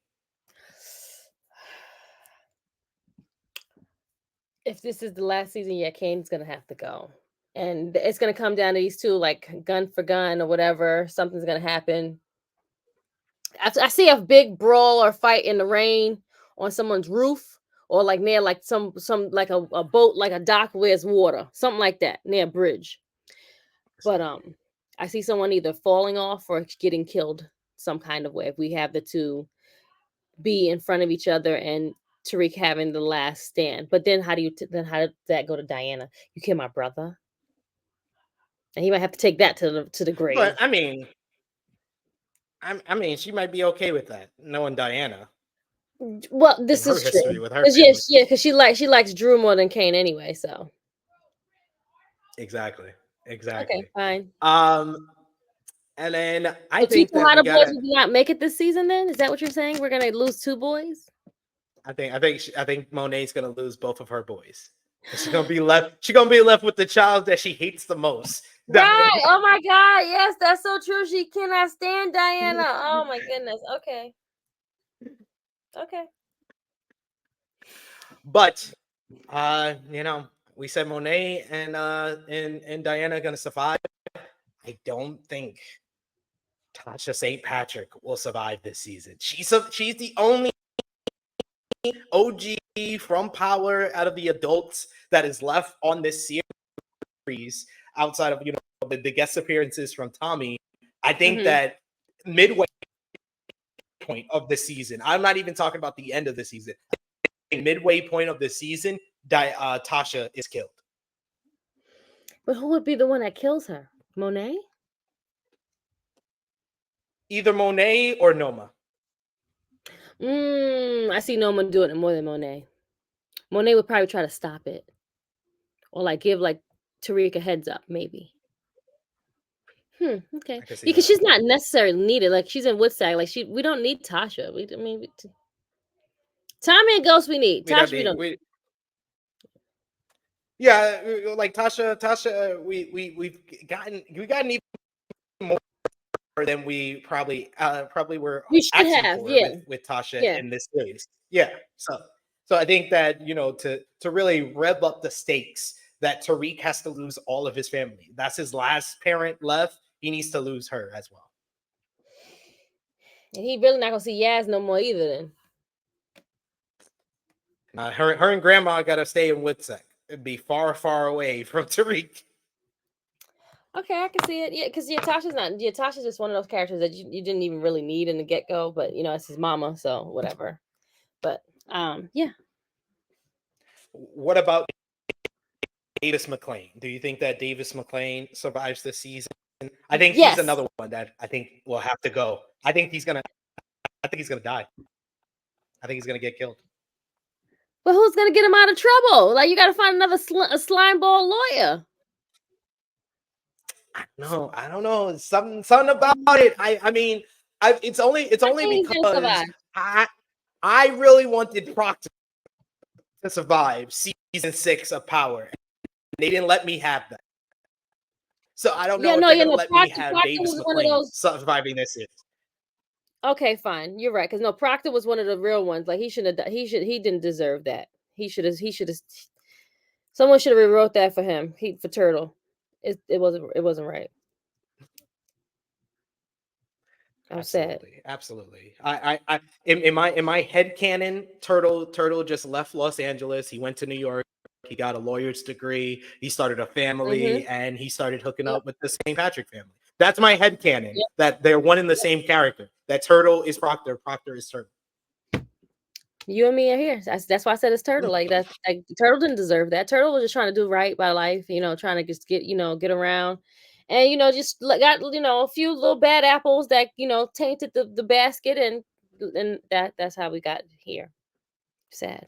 If this is the last season, yeah, Kane's gonna have to go. And it's gonna come down to these two, like gun for gun or whatever. Something's gonna happen. I see a big brawl or fight in the rain on someone's roof, or like near like some like a boat, like a dock where it's water, something like that, near a bridge. But I see someone either falling off or getting killed some kind of way. If we have the two be in front of each other and Tariq having the last stand. But then how do you then how did that go to Diana? You killed my brother, and he might have to take that to the grave. But I mean, she might be okay with that, knowing Diana Well, and this her is true. history with her Cause family. yeah, because she likes Drew more than Kane anyway. So Exactly. okay, Exactly. fine. And then I So think Teacher that How we the boys gotta. will not make it this season. Then is that what you're saying? We're gonna lose 2 boys. I think Monet's gonna lose both of her boys. And she's gonna be left. She's gonna be left with the child that she hates the most. Diana. Right. Oh my God. Yes, that's so true. She cannot stand Diana. Oh my goodness. Okay. Okay. But you know, we said Monet and Diana are gonna survive. I don't think Tasha St. Patrick will survive this season. She's the only OG from Power out of the adults that is left on this series outside of the guest appearances from Tommy. I think that midway point of the season, I'm not even talking about the end of the season. Midway point of the season, Tasha is killed. But who would be the one that kills her? Monet? Either Monet or Noma. I see Noma doing it more than Monet. Monet would probably try to stop it, or like give like Tariq a heads up, maybe. Okay. I can see Because that. she's not necessarily needed. Like she's in Woodsack. Like we don't need Tasha. Tommy and Ghost we need. We don't Tasha we need. don't. Yeah, like Tasha, we've gotten even more than we probably were We should asking have. for Yeah. with Tasha Yeah. in this series. Yeah, so I think that to really rev up the stakes, that Tariq has to lose all of his family. That's his last parent left. He needs to lose her as well. And he really not gonna see Yaz no more either. Then. Her and Grandma got to stay in Woodsack. It'd be far, far away from Tariq. Okay, I can see it. Yeah, because Tasha's just one of those characters that you didn't even really need in the get go, but it's his mama, so whatever. But yeah. What about Davis McLean? Do you think that Davis McLean survives this season? I think he's Yes. another one that I think will have to go. I think he's gonna die. I think he's gonna get killed. But who's gonna get him out of trouble? Like you got to find another a slime ball lawyer. No, I don't know. Something about it. I mean, it's only think he's gonna because survive. I really wanted Proctor to survive season 6 of Power. They didn't let me have that. So I don't know if they're gonna let me have Proctor Davis was one of McLean those. surviving this series. Okay, fine. You're right. Because no, Proctor was one of the real ones. Like he shouldn't have. He didn't deserve that. He should have. Someone should have rewrote that for him. For Turtle. It wasn't right. I'm sad. Absolutely. I in my head canon, Turtle just left Los Angeles. He went to New York. He got a lawyer's degree. He started a family, and he started hooking up with the St. Patrick family. That's my head canon. Yep. That they're one and the same character. That Turtle is Proctor. Proctor is Turtle. You and me are here. That's why I said it's Turtle. Like that. Like Turtle didn't deserve that. Turtle was just trying to do right by life. Trying to just get around, and just got a few little bad apples that tainted the basket, and that's how we got here. Sad.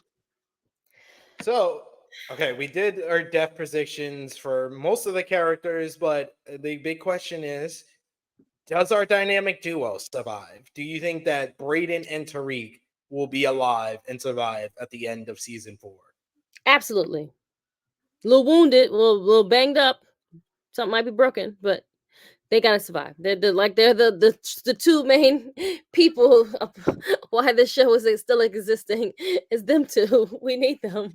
So, okay, we did our death predictions for most of the characters, but the big question is, does our dynamic duo survive? Do you think that Brayden and Tariq will be alive and survive at the end of season 4? Absolutely. A little wounded, a little banged up. Something might be broken, but they gotta survive. They're the two main people of why this show is still existing. Is them two. We need them.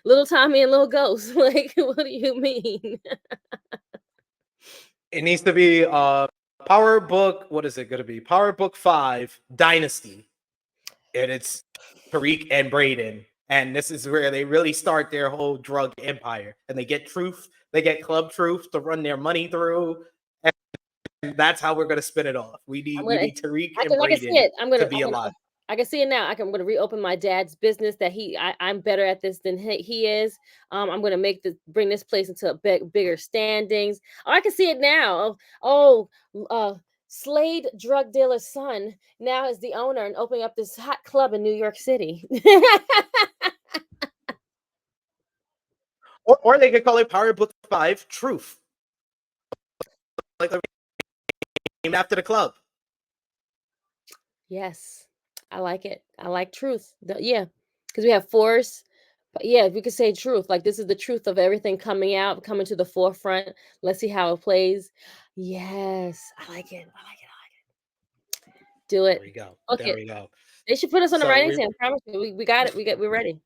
Little Tommy and little Ghost. Like, what do you mean? It needs to be Power Book, what is it going to be? Power Book 5, Dynasty. And it's Tariq and Brayden. And this is where they really start their whole drug empire. And they get Truth, they get Club Truth to run their money through. And that's how we're going to spin it off. We need Tariq and I can see Brayden it. to be alive. I can see it now. I'm going to reopen my dad's business that I'm better at this than he is. I'm going to bring this place into bigger standings. Oh, I can see it now. Slade drug dealer's son now is the owner and opening up this hot club in New York City. Or they could call it Power Book 5, Truth. Like named after the club. Yes, I like it. I like Truth. Yeah, because we have Force. But yeah, we could say Truth. Like this is the truth of everything coming to the forefront. Let's see how it plays. Yes, I like it. Do it. There we go. Okay. There we go. They should put us on the writing team. I promise you. We got it. We're ready.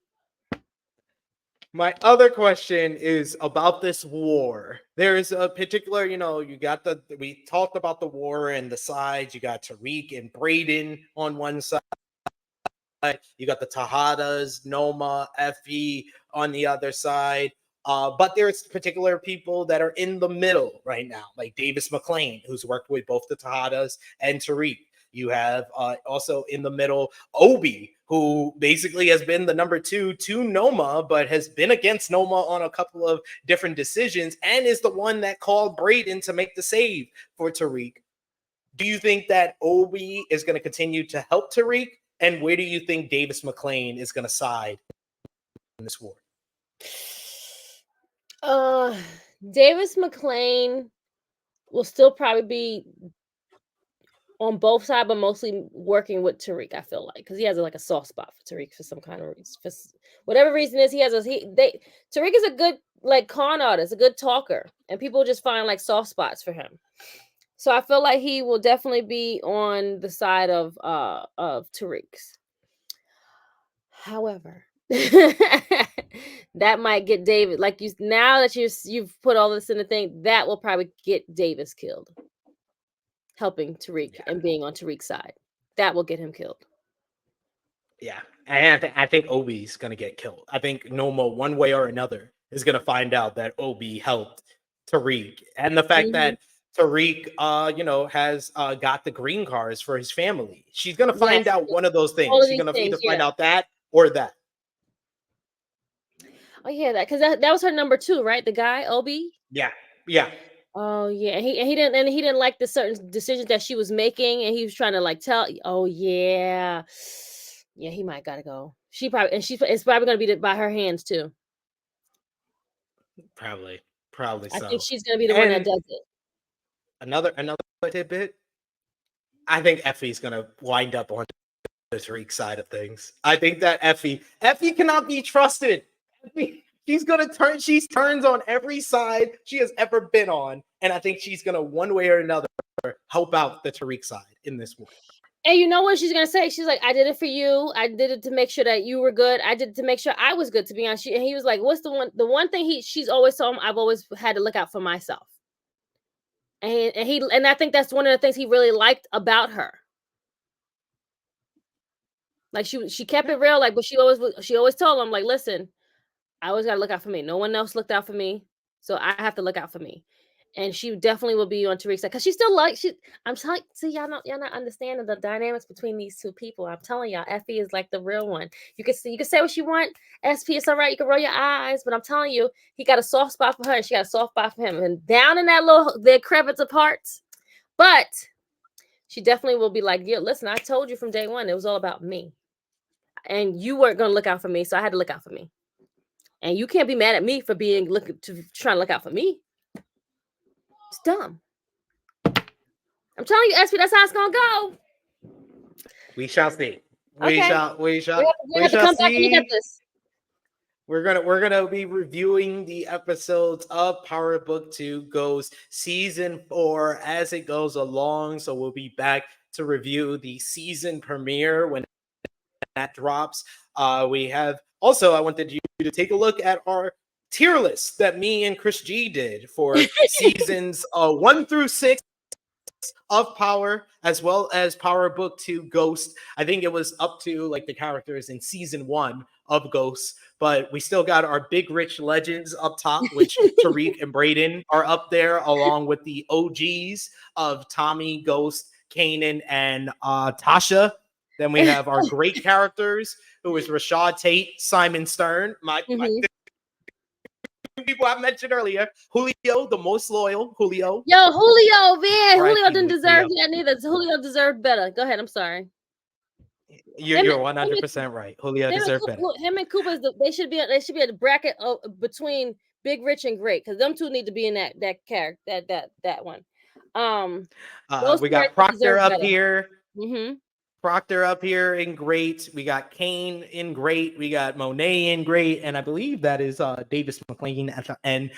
My other question is about this war. There's a particular, we talked about the war and the sides. You got Tariq and Brayden on one side. You got the Tejadas, Noma, Effie on the other side. But there's particular people that are in the middle right now, like Davis McClain, who's worked with both the Tejadas and Tariq. You have also in the middle Obi, who basically has been the number 2 to Noma, but has been against Noma on a couple of different decisions and is the one that called Brayden to make the save for Tariq. Do you think that Obi is going to continue to help Tariq? And where do you think Davis McClain is going to side in this war? Davis McClain will still probably be on both sides, but mostly working with Tariq. I feel like because he has a soft spot for Tariq for some kind of reason, for whatever reason is. Tariq is a good con artist, a good talker, and people just find soft spots for him. So I feel like he will definitely be on the side of Tariq's. However, that might get David. Now that you've put all this in the thing, that will probably get Davis killed. Helping Tariq and being on Tariq's side, that will get him killed. Yeah, and I think Obi's gonna get killed. I think Noma, one way or another, is gonna find out that Obi helped Tariq, and the fact that Tariq, has got the green cards for his family. She's gonna find out one of those things. She's gonna either find out that or that. Oh yeah, because that was her number 2, right? The guy Obi. Yeah. Oh yeah, he didn't like the certain decisions that she was making, and he was trying to tell. Oh yeah, he might gotta go. It's probably gonna be by her hands too. Probably I so. think she's gonna be the one that does it. Another tidbit. I think Effie's gonna wind up on the Tariq side of things. I think that Effie cannot be trusted. She's turns on every side she has ever been on, and I think she's gonna one way or another help out the Tariq side in this war. And you know what she's gonna say? She's like, "I did it for you. I did it to make sure that you were good. I did it to make sure I was good." To be honest, and he was like, "What's the one thing she's always told him? I've always had to look out for myself." And I think that's one of the things he really liked about her. She kept it real, but she always told him listen, I always got to look out for me. No one else looked out for me, so I have to look out for me. And she definitely will be on Tariq's side because she still I'm telling. See, y'all not understanding the dynamics between these two people. I'm telling y'all, Effie is the real one. You can say what you want. SP, it's all right. You can roll your eyes, but I'm telling you, he got a soft spot for her, and she got a soft spot for him. And down in their crevice of parts, but she definitely will be yeah, listen, I told you from day one, it was all about me, and you weren't gonna look out for me, so I had to look out for me. And you can't be mad at me for trying to look out for me. It's dumb. I'm telling you, SP, that's how it's gonna go. We shall see. We shall come back and look at this. We're gonna be reviewing the episodes of Power Book 2 Goes Season 4 as it goes along. So we'll be back to review the season premiere when that drops. We have also, I wanted you to take a look at our tier list that me and Chris G did for seasons 1 through 6 of Power, as well as Power Book 2 Ghost. I think it was up to like the characters in season 1 of Ghost, but we still got our big rich legends up top, which Tariq and Brayden are up there, along with the OGs of Tommy, Ghost, Kanan, and Tasha. Then we have our great characters, who is Rashad Tate, Simon Stern, my people I mentioned earlier, Julio, the most loyal, Julio. Yo, Julio, man, Right, Julio didn't deserve Julio. that neither. Julio deserved better. Go ahead. I'm sorry. You're 100% right. Julio deserved better. Him and Cooper, they should be at the bracket between Big Rich and Great, because them two need to be in that character that one. We got Proctor up here. Mm-hmm. Proctor up here in Great. We got Kane in Great. We got Monet in Great, and I believe that is Davis McLean at the end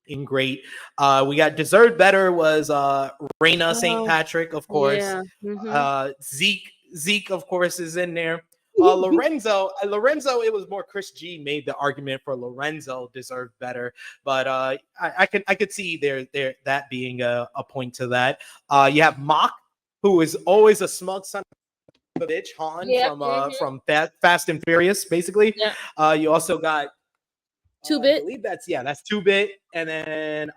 in Great. We got Deserved Better was Raina St. Patrick, of course. Yeah. Mm-hmm. Zeke, of course, is in there. Lorenzo, it was more Chris G made the argument for Lorenzo deserved better, but I could see there that being a point to that. You have Mock, who is always a smug son of a bitch, Han from Fast and Furious, basically. Yeah. You also got 2-Bit. I believe that's 2-Bit, and then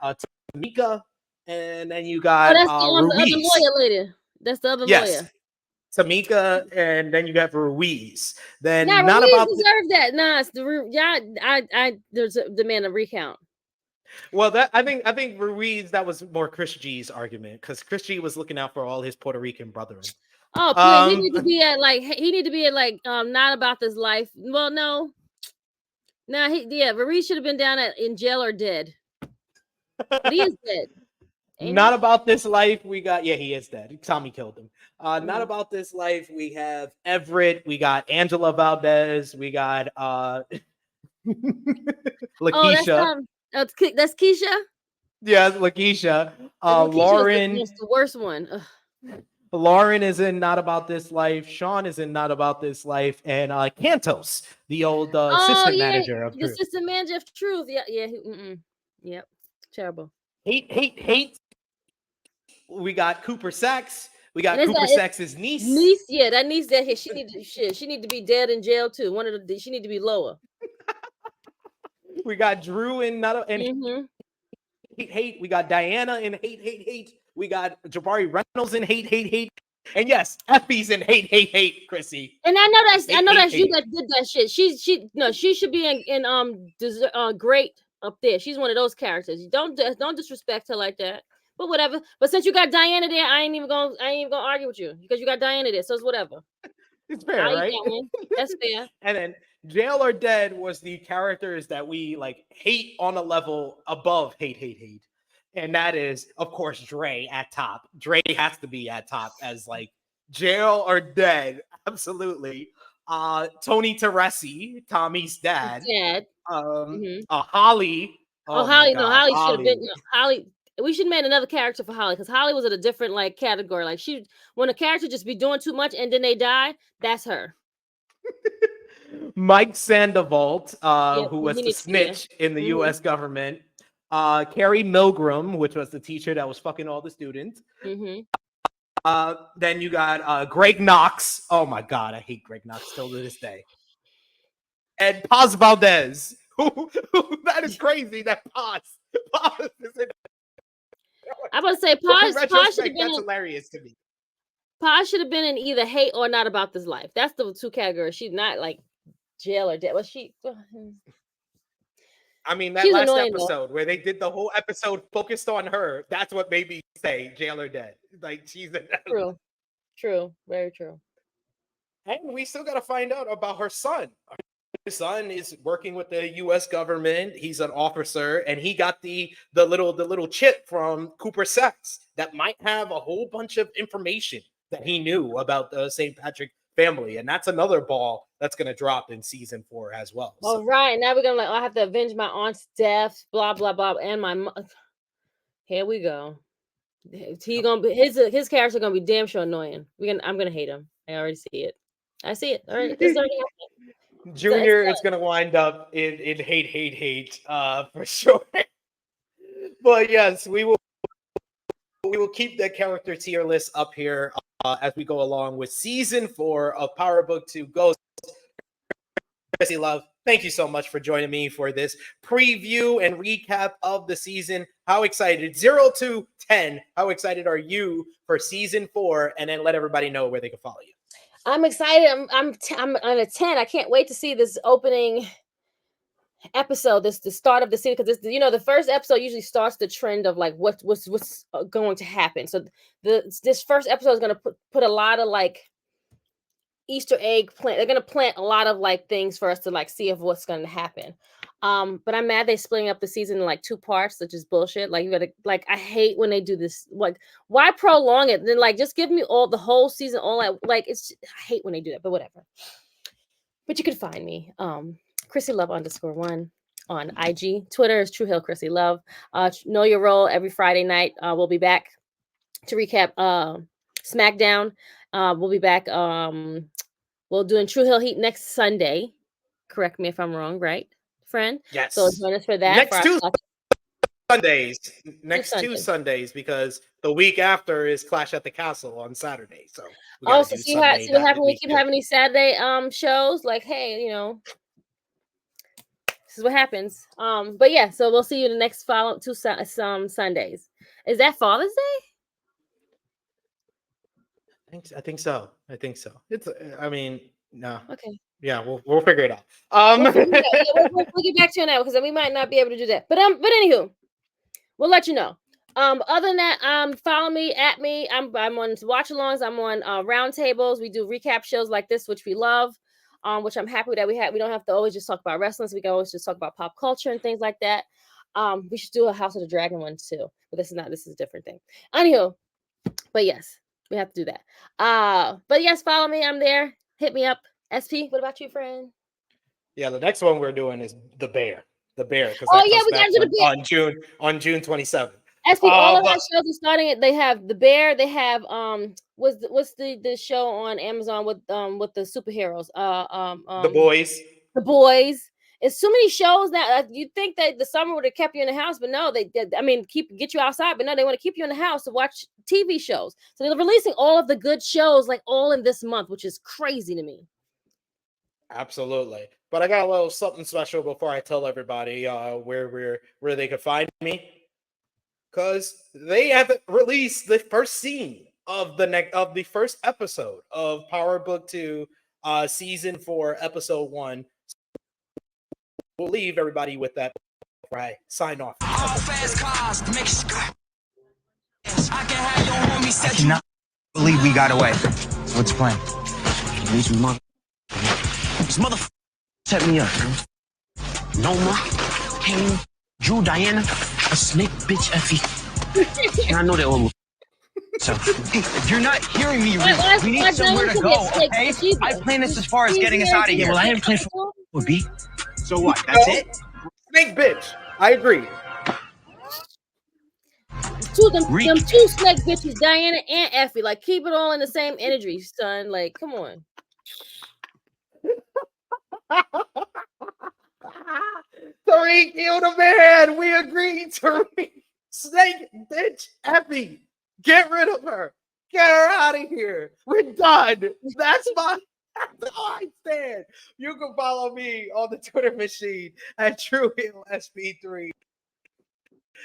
Tamika, and then you got that's the other lawyer lady. That's the other lawyer. Tamika, and then you got Ruiz. Then not Ruiz about deserve that. Nah, it's there's a demand a recount. Well, I think Ruiz, that was more Chris G's argument, because Chris G was looking out for all his Puerto Rican brethren. Oh, please, he need to be at Not About This Life. Well, no. Ruiz should have been down in jail or dead. But he is dead. Not About This Life, we got, he is dead. Tommy killed him. Not About This Life, we have Everett, we got Angela Valdez, we got Lakeisha. That's Keisha? Yeah, Lakeisha. Lauren. That's the worst one. Ugh. Lauren is in Not About This Life. Sean is in Not About This Life. And Cantos, the old assistant manager of Truth. Assistant manager of Truth. Yeah. Yep. Terrible. Hate. We got Cooper Sacks. We got Cooper Sacks' niece. Yeah, that niece she need to be dead in jail too. She need to be lower. We got Drew in Hate. We got Diana in Hate. We got Jabari Reynolds in Hate. And yes, Effie's in Hate, Krssi. And I know that's you that did that shit. She should be in Great up there. She's one of those characters. Don't disrespect her like that. But whatever. But since you got Diana there, I ain't even gonna argue with you, because you got Diana there. So it's whatever. It's fair, right? That's fair. And then Jail or Dead was the characters that we hate on a level above hate. And that is, of course, Dre at top. Dre has to be at top as Jail or Dead. Absolutely. Tony Teresi, Tommy's dad. Holly. Holly. No, Holly should have been. Holly. We should have made another character for Holly, because Holly was at a different category. When a character just be doing too much and then they die, that's her. Mike Sandoval, who was the snitch in the U.S. government. Carrie Milgram, which was the teacher that was fucking all the students. Then you got Greg Knox. Oh my God, I hate Greg Knox still to this day. And Paz Valdez. That is crazy. That Paz is in. I would say Paz should have been. That's hilarious to me. Paz should have been in either Hate or Not About This Life. That's the two categories. She's not Jail or Dead. Well, I mean, that last episode where they did the whole episode focused on her, that's what made me say Jail or Dead. She's true, very true. And we still got to find out about her son. Her son is working with the U.S. government. He's an officer, and he got the little chip from Cooper Sacks that might have a whole bunch of information that he knew about the St. Patrick family, and that's another ball that's going to drop in season 4 as well. All right, now we're gonna I have to avenge my aunt's death, blah blah blah, and my here we go. He gonna be his character gonna be damn sure annoying. I'm gonna hate him. I already see it. I see it. All right, it's already happening. Junior is gonna wind up in hate for sure. But yes, we will we will keep the character tier list up here as we go along with season 4 of Power Book 2 Ghost. Krssi Love, thank you so much for joining me for this preview and recap of the season. How excited, 0 to 10, how excited are you for season 4? And then let everybody know where they can follow you. I'm excited. I'm on a 10. I can't wait to see this opening episode, the start of the season, because the first episode usually starts the trend of like what's going to happen. So this first episode is going to put a lot of like Easter egg plant. They're going to plant a lot of like things for us to like see of what's going to happen. But I'm mad they're splitting up the season in like 2 parts, which is bullshit. Like you gotta, like, I hate when they do this. Like, why prolong it? Then like just give me the whole season all like it's. I hate when they do that, but whatever. But you can find me, Krssi Love _1 on IG. Twitter is True Hill Krssi Love. Know Your Role every Friday night. We'll be back to recap SmackDown. We'll be back. We'll doing True Hill Heat next Sunday. Correct me if I'm wrong, right, friend? Yes. So join us for that. Next 2 Sundays. Next 2 Sundays, because the week after is Clash at the Castle on Saturday. So so see what happens when we keep having these Saturday shows. Like, hey, this is what happens. But yeah, so we'll see you the next 2 Sundays. Is that Father's Day? I think so. It's. I mean, no. Okay. Yeah, we'll figure it out. We'll get back to you now, because we might not be able to do that. But anywho, we'll let you know. Other than that, follow me at me. I'm on watch alongs. I'm on roundtables. We do recap shows like this, which we love. Which I'm happy that we don't have to always just talk about wrestling. So we can always just talk about pop culture and things like that. We should do a House of the Dragon one too, but this is a different thing. Anywho, but yes, we have to do that. But yes, follow me. I'm there. Hit me up. SP, what about you, friend? Yeah, the next one we're doing is the Bear. The Bear. Oh yeah, we gotta do the Bear on June 27th. SP, all of our shows are starting. They have the Bear. They have what's the show on Amazon with the superheroes? The Boys. The Boys. It's too many shows now. You'd think that the summer would have kept you in the house, but no, get you outside, but no, they want to keep you in the house to watch TV shows. So they're releasing all of the good shows like all in this month, which is crazy to me. Absolutely. But I got a little something special before I tell everybody where they could find me, because they have released the first scene of the first episode of Power Book 2 season 4 episode 1. We'll leave everybody with that before I sign off. I cannot believe we got away. What's the plan? These motherfuckers set me up. Noma, Kane, Drew, Diana, a snake bitch, Effie. And I know they all. So, if you're not hearing me, we need somewhere to go, okay? I planned this as far as getting us out of here. Well, I didn't plan for would be. So what? That's it? Snake bitch. I agree. Them 2 snake bitches, Diana and Effie. Like, keep it all in the same energy, son. Like, come on. Tariq, you the man. We agree, Tariq. Snake bitch, Effie. Get rid of her. Get her out of here. We're done. That's all I stand. You can follow me on the Twitter machine at TrueHillSP3.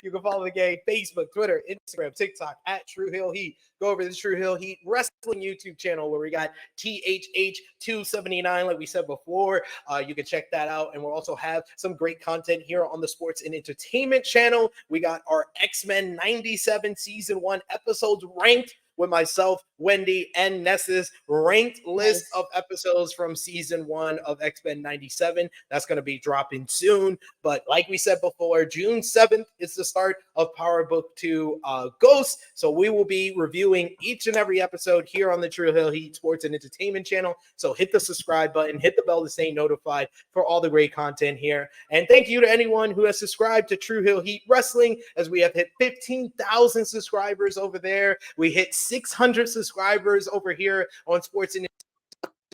You can follow the gang Facebook, Twitter, Instagram, TikTok at True Hill Heat. Go over to the True Hill Heat Wrestling YouTube channel where we got THH279, like we said before. You can check that out. And we'll also have some great content here on the Sports and Entertainment channel. We got our X-Men 97 Season 1 episodes ranked with myself, Wendy, and Nessa's ranked list of episodes from Season 1 of X-Men 97. That's going to be dropping soon. But like we said before, June 7th is the start of Power Book 2 Ghost. So we will be reviewing each and every episode here on the True Hill Heat Sports and Entertainment channel. So hit the subscribe button, hit the bell to stay notified for all the great content here. And thank you to anyone who has subscribed to True Hill Heat Wrestling, as we have hit 15,000 subscribers over there. We hit 600 subscribers over here on Sports and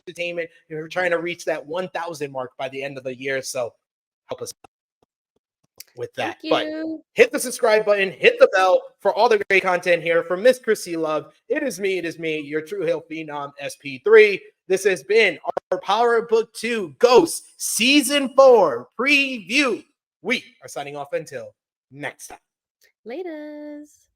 Entertainment. We're trying to reach that 1,000 mark by the end of the year. So help us. with that. Thank But you. hit the subscribe button, hit the bell for all the great content here from Miss Krssi Love. It is me, your True Hill Phenom SP3. This has been our Power Book 2 Ghost Season 4 preview. We are signing off until next time. Laters.